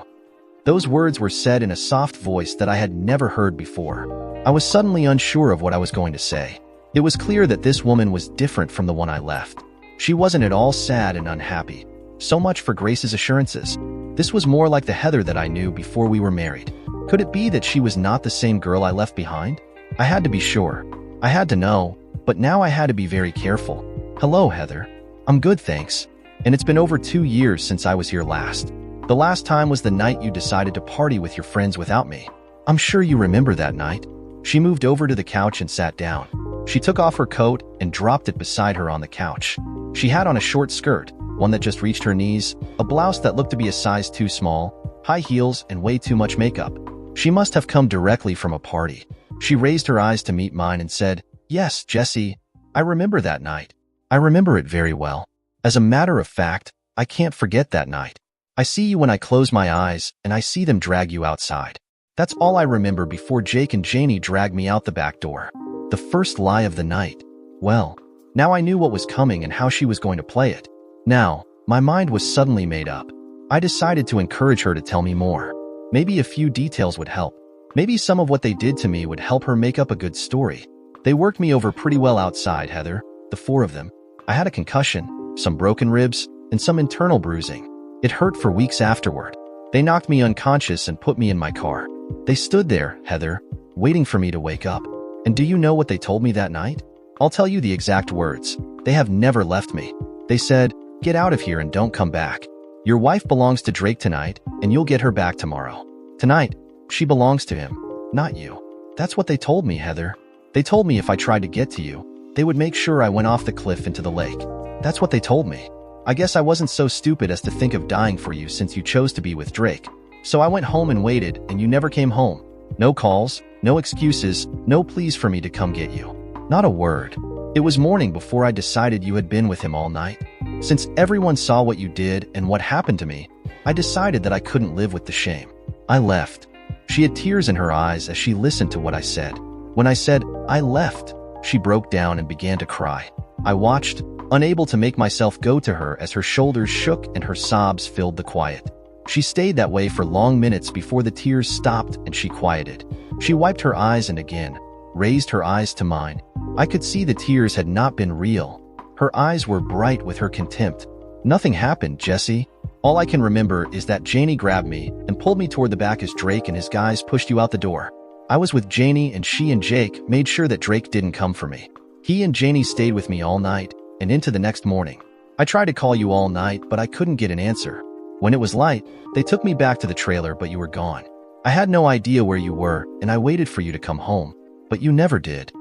Those words were said in a soft voice that I had never heard before. I was suddenly unsure of what I was going to say. It was clear that this woman was different from the one I left. She wasn't at all sad and unhappy. So much for Grace's assurances. This was more like the Heather that I knew before we were married. Could it be that she was not the same girl I left behind? I had to be sure. I had to know, but now I had to be very careful. "Hello, Heather. I'm good, thanks. And it's been over 2 years since I was here last. The last time was the night you decided to party with your friends without me. I'm sure you remember that night." She moved over to the couch and sat down. She took off her coat and dropped it beside her on the couch. She had on a short skirt, one that just reached her knees, a blouse that looked to be a size too small, high heels, and way too much makeup. She must have come directly from a party. She raised her eyes to meet mine and said, "Yes, Jessie, I remember that night. I remember it very well. As a matter of fact, I can't forget that night. I see you when I close my eyes, and I see them drag you outside. That's all I remember before Jake and Janie dragged me out the back door. The first lie of the night. Well, now I knew what was coming and how she was going to play it. Now, my mind was suddenly made up. I decided to encourage her to tell me more. Maybe a few details would help. Maybe some of what they did to me would help her make up a good story. They worked me over pretty well outside, Heather, the 4 of them. I had a concussion, some broken ribs, and some internal bruising. It hurt for weeks afterward. They knocked me unconscious and put me in my car. They stood there, Heather, waiting for me to wake up. And do you know what they told me that night? I'll tell you the exact words. They have never left me. They said, "Get out of here and don't come back. Your wife belongs to Drake tonight, and you'll get her back tomorrow. Tonight, she belongs to him, not you." That's what they told me, Heather. They told me if I tried to get to you, they would make sure I went off the cliff into the lake. That's what they told me. I guess I wasn't so stupid as to think of dying for you since you chose to be with Drake. So I went home and waited, and you never came home. No calls, no excuses, no pleas for me to come get you. Not a word. It was morning before I decided you had been with him all night. Since everyone saw what you did and what happened to me, I decided that I couldn't live with the shame. I left. She had tears in her eyes as she listened to what I said. When I said, "I left," she broke down and began to cry. I watched, unable to make myself go to her as her shoulders shook and her sobs filled the quiet. She stayed that way for long minutes before the tears stopped and she quieted. She wiped her eyes and again raised her eyes to mine. I could see the tears had not been real. Her eyes were bright with her contempt. "Nothing happened, Jessie. All I can remember is that Janie grabbed me and pulled me toward the back as Drake and his guys pushed you out the door. I was with Janie and she and Jake made sure that Drake didn't come for me. He and Janie stayed with me all night and into the next morning. I tried to call you all night, but I couldn't get an answer. When it was light, they took me back to the trailer, but you were gone. I had no idea where you were, and I waited for you to come home, but you never did.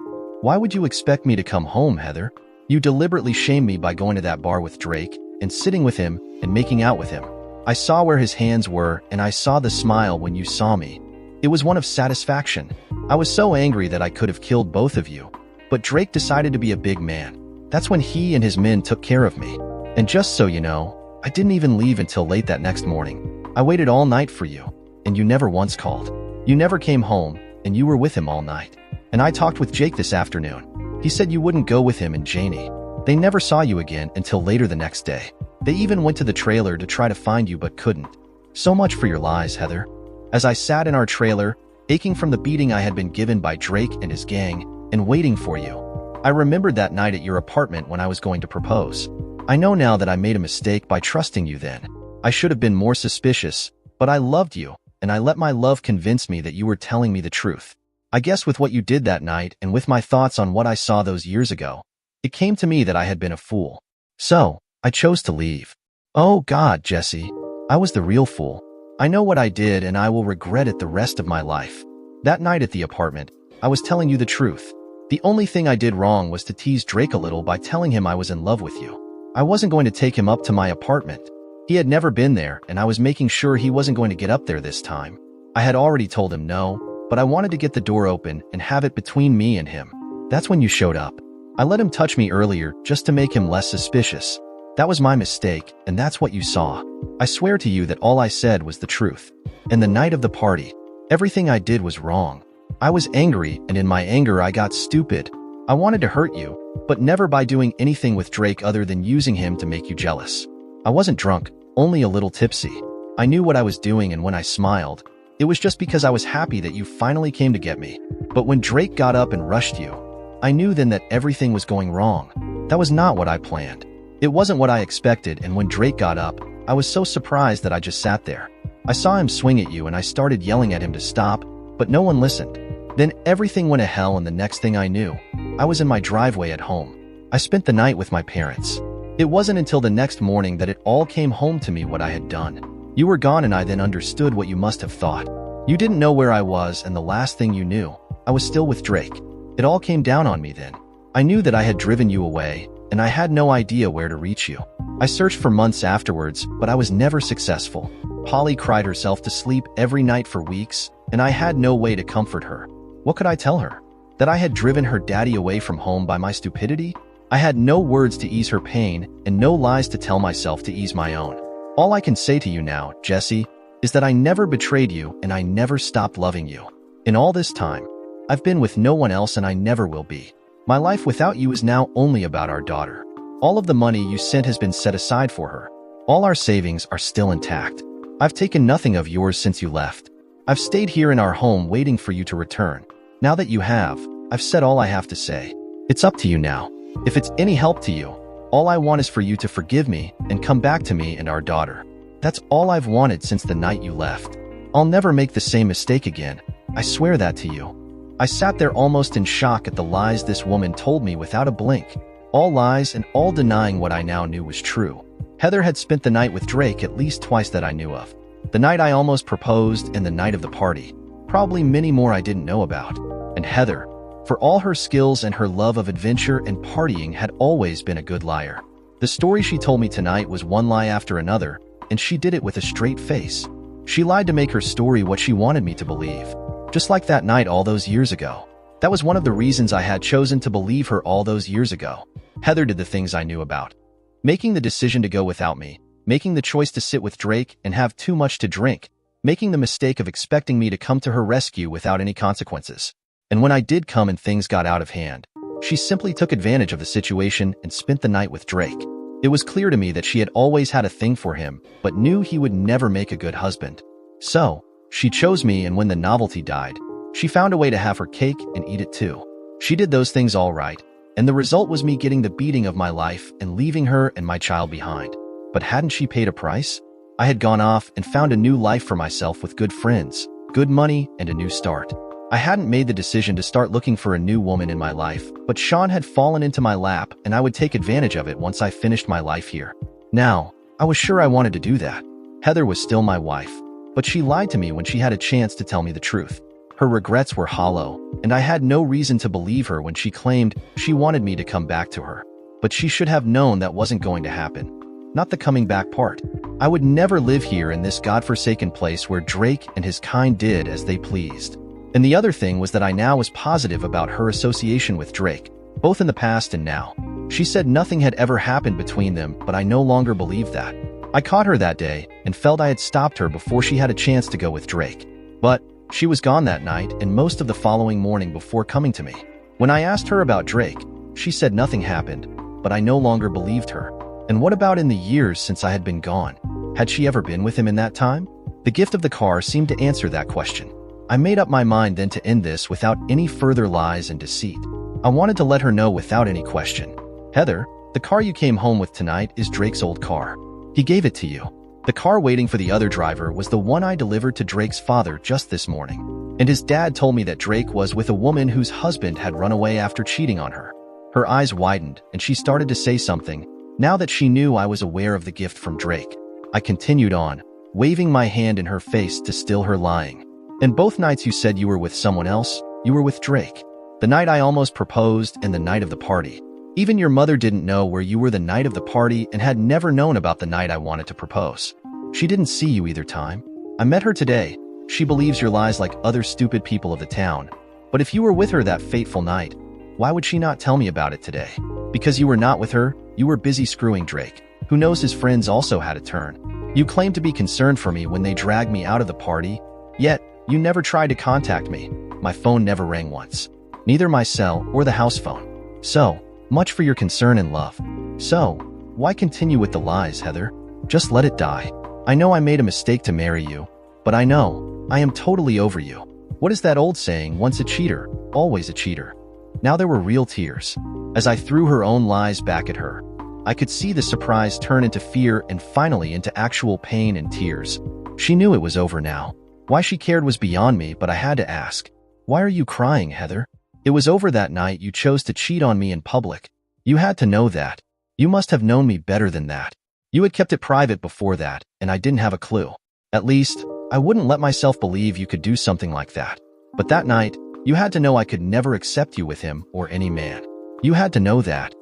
Why would you expect me to come home, Heather? You deliberately shamed me by going to that bar with Drake and sitting with him and making out with him. I saw where his hands were, and I saw the smile when you saw me. It was one of satisfaction. I was so angry that I could have killed both of you. But Drake decided to be a big man. That's when he and his men took care of me. And just so you know, I didn't even leave until late that next morning. I waited all night for you, and you never once called. You never came home, and you were with him all night. And I talked with Jake this afternoon. He said you wouldn't go with him and Janie. They never saw you again until later the next day. They even went to the trailer to try to find you but couldn't. So much for your lies, Heather. As I sat in our trailer, aching from the beating I had been given by Drake and his gang, and waiting for you, I remembered that night at your apartment when I was going to propose. I know now that I made a mistake by trusting you then. I should have been more suspicious, but I loved you, and I let my love convince me that you were telling me the truth. I guess with what you did that night and with my thoughts on what I saw those years ago, it came to me that I had been a fool. So, I chose to leave. Oh God, Jesse, I was the real fool. I know what I did and I will regret it the rest of my life. That night at the apartment, I was telling you the truth. The only thing I did wrong was to tease Drake a little by telling him I was in love with you. I wasn't going to take him up to my apartment. He had never been there, and I was making sure he wasn't going to get up there this time. I had already told him no, but I wanted to get the door open and have it between me and him. That's when you showed up. I let him touch me earlier just to make him less suspicious. That was my mistake, and that's what you saw. I swear to you that all I said was the truth. And the night of the party, everything I did was wrong. I was angry, and in my anger I got stupid. I wanted to hurt you, but never by doing anything with Drake other than using him to make you jealous. I wasn't drunk, only a little tipsy. I knew what I was doing, and when I smiled, it was just because I was happy that you finally came to get me. But when Drake got up and rushed you, I knew then that everything was going wrong. That was not what I planned. It wasn't what I expected, and when Drake got up, I was so surprised that I just sat there. I saw him swing at you and I started yelling at him to stop, but no one listened. Then everything went to hell, and the next thing I knew, I was in my driveway at home. I spent the night with my parents. It wasn't until the next morning that it all came home to me what I had done. You were gone, and I then understood what you must have thought. You didn't know where I was, and the last thing you knew, I was still with Drake. It all came down on me then. I knew that I had driven you away, and I had no idea where to reach you. I searched for months afterwards, but I was never successful. Polly cried herself to sleep every night for weeks, and I had no way to comfort her. What could I tell her? That I had driven her daddy away from home by my stupidity? I had no words to ease her pain and no lies to tell myself to ease my own. All I can say to you now, Jesse, is that I never betrayed you and I never stopped loving you. In all this time, I've been with no one else and I never will be. My life without you is now only about our daughter. All of the money you sent has been set aside for her. All our savings are still intact. I've taken nothing of yours since you left. I've stayed here in our home waiting for you to return. Now that you have, I've said all I have to say. It's up to you now. If it's any help to you, all I want is for you to forgive me and come back to me and our daughter. That's all I've wanted since the night you left. I'll never make the same mistake again. I swear that to you. I sat there almost in shock at the lies this woman told me without a blink. All lies and all denying what I now knew was true. Heather had spent the night with Drake at least twice that I knew of. The night I almost proposed and the night of the party. Probably many more I didn't know about. And Heather, for all her skills and her love of adventure and partying, had always been a good liar. The story she told me tonight was one lie after another, and she did it with a straight face. She lied to make her story what she wanted me to believe. Just like that night all those years ago. That was one of the reasons I had chosen to believe her all those years ago. Heather did the things I knew about. Making the decision to go without me, making the choice to sit with Drake and have too much to drink, making the mistake of expecting me to come to her rescue without any consequences. And when I did come and things got out of hand, she simply took advantage of the situation and spent the night with Drake. It was clear to me that she had always had a thing for him, but knew he would never make a good husband. So, she chose me, and when the novelty died, she found a way to have her cake and eat it too. She did those things all right, and the result was me getting the beating of my life and leaving her and my child behind. But hadn't she paid a price? I had gone off and found a new life for myself with good friends, good money, and a new start. I hadn't made the decision to start looking for a new woman in my life, but Sean had fallen into my lap and I would take advantage of it once I finished my life here. Now, I was sure I wanted to do that. Heather was still my wife, but she lied to me when she had a chance to tell me the truth. Her regrets were hollow, and I had no reason to believe her when she claimed she wanted me to come back to her. But she should have known that wasn't going to happen. Not the coming back part. I would never live here in this godforsaken place where Drake and his kind did as they pleased. And the other thing was that I now was positive about her association with Drake, both in the past and now. She said nothing had ever happened between them, but I no longer believed that. I caught her that day and felt I had stopped her before she had a chance to go with Drake. But she was gone that night and most of the following morning before coming to me. When I asked her about Drake, she said nothing happened, but I no longer believed her. And what about in the years since I had been gone? Had she ever been with him in that time? The gift of the car seemed to answer that question. I made up my mind then to end this without any further lies and deceit. I wanted to let her know without any question. Heather, the car you came home with tonight is Drake's old car. He gave it to you. The car waiting for the other driver was the one I delivered to Drake's father just this morning. And his dad told me that Drake was with a woman whose husband had run away after cheating on her. Her eyes widened, and she started to say something, now that she knew I was aware of the gift from Drake. I continued on, waving my hand in her face to still her lying. And both nights you said you were with someone else, you were with Drake. The night I almost proposed and the night of the party. Even your mother didn't know where you were the night of the party and had never known about the night I wanted to propose. She didn't see you either time. I met her today. She believes your lies like other stupid people of the town. But if you were with her that fateful night, why would she not tell me about it today? Because you were not with her, you were busy screwing Drake, who knows his friends also had a turn. You claimed to be concerned for me when they dragged me out of the party, yet you never tried to contact me. My phone never rang once. Neither my cell or the house phone. So much for your concern and love. So, why continue with the lies, Heather? Just let it die. I know I made a mistake to marry you, but I know I am totally over you. What is that old saying, once a cheater, always a cheater? Now there were real tears. As I threw her own lies back at her, I could see the surprise turn into fear and finally into actual pain and tears. She knew it was over now. Why she cared was beyond me, but I had to ask, why are you crying, Heather? It was over that night you chose to cheat on me in public. You had to know that. You must have known me better than that. You had kept it private before that, and I didn't have a clue. At least, I wouldn't let myself believe you could do something like that. But that night, you had to know I could never accept you with him or any man. You had to know that.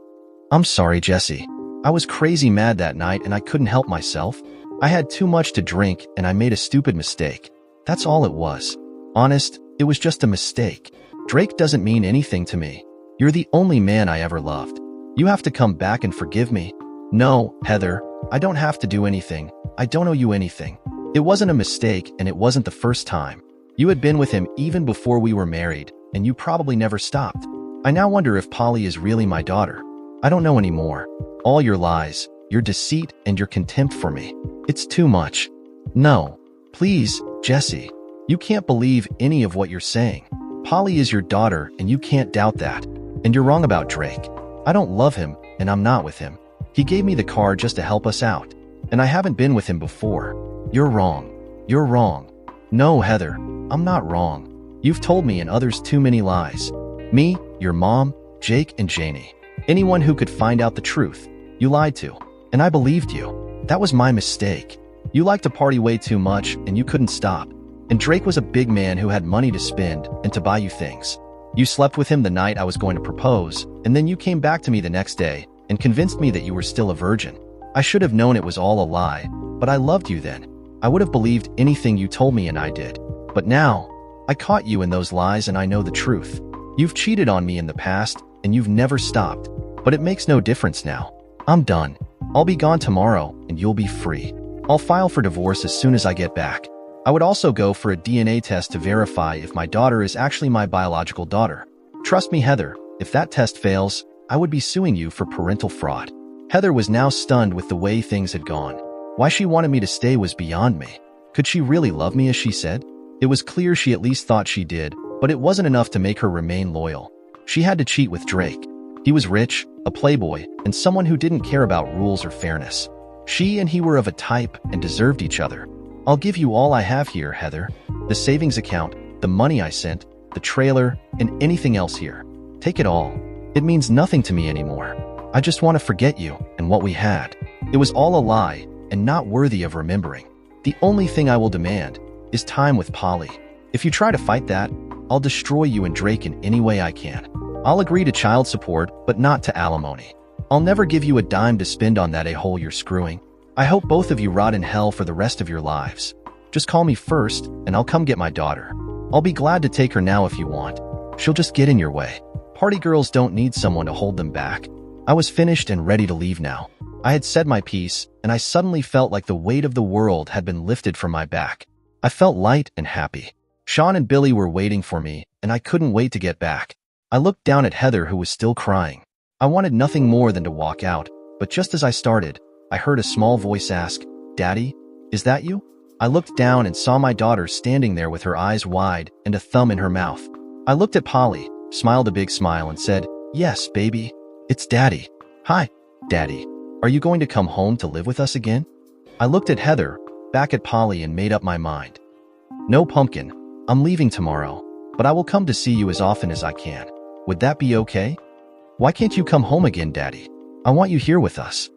I'm sorry, Jesse. I was crazy mad that night and I couldn't help myself. I had too much to drink and I made a stupid mistake. That's all it was. Honest, it was just a mistake. Drake doesn't mean anything to me. You're the only man I ever loved. You have to come back and forgive me. No, Heather, I don't have to do anything. I don't owe you anything. It wasn't a mistake and it wasn't the first time. You had been with him even before we were married, and you probably never stopped. I now wonder if Polly is really my daughter. I don't know anymore. All your lies, your deceit, and your contempt for me. It's too much. No, please, Jesse. You can't believe any of what you're saying. Polly is your daughter, and you can't doubt that. And you're wrong about Drake. I don't love him, and I'm not with him. He gave me the car just to help us out, and I haven't been with him before. You're wrong. You're wrong. No, Heather, I'm not wrong. You've told me and others too many lies. Me, your mom, Jake, and Janie. Anyone who could find out the truth. You lied to, and I believed you. That was my mistake. You liked to party way too much, and you couldn't stop. And Drake was a big man who had money to spend and to buy you things. You slept with him the night I was going to propose, and then you came back to me the next day and convinced me that you were still a virgin. I should have known it was all a lie, but I loved you then. I would have believed anything you told me and I did. But now, I caught you in those lies and I know the truth. You've cheated on me in the past, and you've never stopped. But it makes no difference now. I'm done. I'll be gone tomorrow, and you'll be free. I'll file for divorce as soon as I get back. I would also go for a DNA test to verify if my daughter is actually my biological daughter. Trust me, Heather, if that test fails, I would be suing you for parental fraud. Heather was now stunned with the way things had gone. Why she wanted me to stay was beyond me. Could she really love me as she said? It was clear she at least thought she did, but it wasn't enough to make her remain loyal. She had to cheat with Drake. He was rich, a playboy, and someone who didn't care about rules or fairness. She and he were of a type and deserved each other. I'll give you all I have here, Heather. The savings account, the money I sent, the trailer, and anything else here. Take it all. It means nothing to me anymore. I just want to forget you and what we had. It was all a lie and not worthy of remembering. The only thing I will demand is time with Polly. If you try to fight that, I'll destroy you and Drake in any way I can. I'll agree to child support, but not to alimony. I'll never give you a dime to spend on that a-hole you're screwing. I hope both of you rot in hell for the rest of your lives. Just call me first, and I'll come get my daughter. I'll be glad to take her now if you want. She'll just get in your way. Party girls don't need someone to hold them back. I was finished and ready to leave now. I had said my piece, and I suddenly felt like the weight of the world had been lifted from my back. I felt light and happy. Sean and Billy were waiting for me, and I couldn't wait to get back. I looked down at Heather, who was still crying. I wanted nothing more than to walk out, but just as I started, I heard a small voice ask, "Daddy, is that you?" I looked down and saw my daughter standing there with her eyes wide and a thumb in her mouth. I looked at Polly, smiled a big smile, and said, "Yes, baby, it's Daddy." "Hi, Daddy. Are you going to come home to live with us again?" I looked at Heather, back at Polly, and made up my mind. No, Pumpkin, I'm leaving tomorrow, but I will come to see you as often as I can. Would that be okay? Why can't you come home again, Daddy? I want you here with us.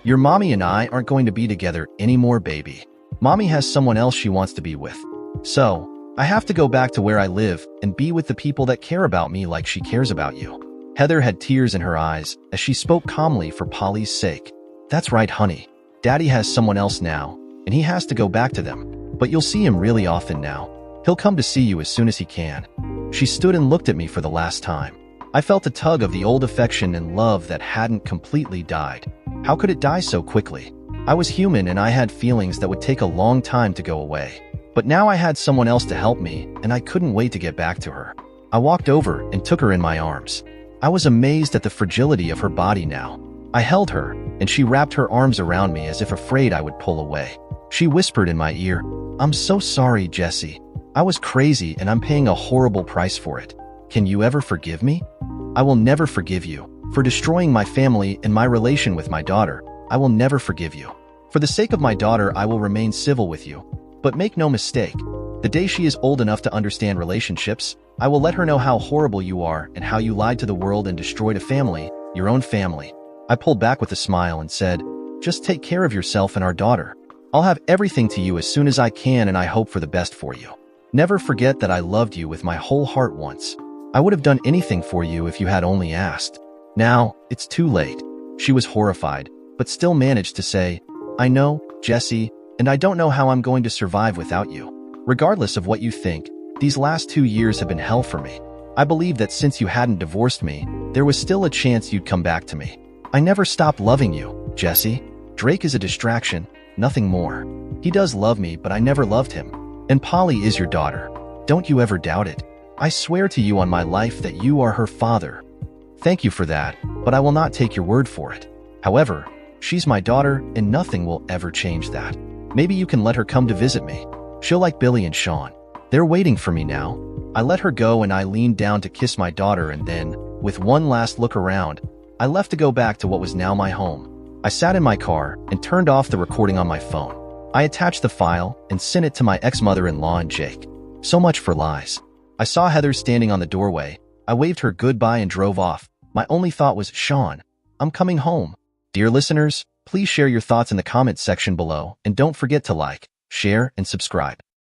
Your mommy and I aren't going to be together anymore, baby. Mommy has someone else she wants to be with. So, I have to go back to where I live and be with the people that care about me like she cares about you. Heather had tears in her eyes as she spoke calmly for Polly's sake. That's right, honey. Daddy has someone else now, and he has to go back to them. But you'll see him really often now. He'll come to see you as soon as he can. She stood and looked at me for the last time. I felt a tug of the old affection and love that hadn't completely died. How could it die so quickly? I was human and I had feelings that would take a long time to go away. But now I had someone else to help me, and I couldn't wait to get back to her. I walked over and took her in my arms. I was amazed at the fragility of her body now. I held her, and she wrapped her arms around me as if afraid I would pull away. She whispered in my ear, "I'm so sorry, Jessie. I was crazy and I'm paying a horrible price for it. Can you ever forgive me?" "I will never forgive you. For destroying my family and my relation with my daughter, I will never forgive you. For the sake of my daughter, I will remain civil with you. But make no mistake, the day she is old enough to understand relationships, I will let her know how horrible you are and how you lied to the world and destroyed a family, your own family." I pulled back with a smile and said, "Just take care of yourself and our daughter. I'll have everything to you as soon as I can, and I hope for the best for you. Never forget that I loved you with my whole heart once. I would have done anything for you if you had only asked. Now, it's too late." She was horrified, but still managed to say, "I know, Jessie, and I don't know how I'm going to survive without you. Regardless of what you think, these last 2 years have been hell for me. I believe that since you hadn't divorced me, there was still a chance you'd come back to me. I never stopped loving you, Jessie. Drake is a distraction, nothing more. He does love me, but I never loved him. And Polly is your daughter. Don't you ever doubt it. I swear to you on my life that you are her father. Thank you for that, but I will not take your word for it. However, she's my daughter, and nothing will ever change that. Maybe you can let her come to visit me. She'll like Billy and Sean. They're waiting for me now." I let her go and I leaned down to kiss my daughter, and then, with one last look around, I left to go back to what was now my home. I sat in my car and turned off the recording on my phone. I attached the file and sent it to my ex-mother-in-law and Jake. So much for lies. I saw Heather standing on the doorway. I waved her goodbye and drove off. My only thought was, Sean, I'm coming home. Dear listeners, please share your thoughts in the comments section below, and don't forget to like, share, and subscribe.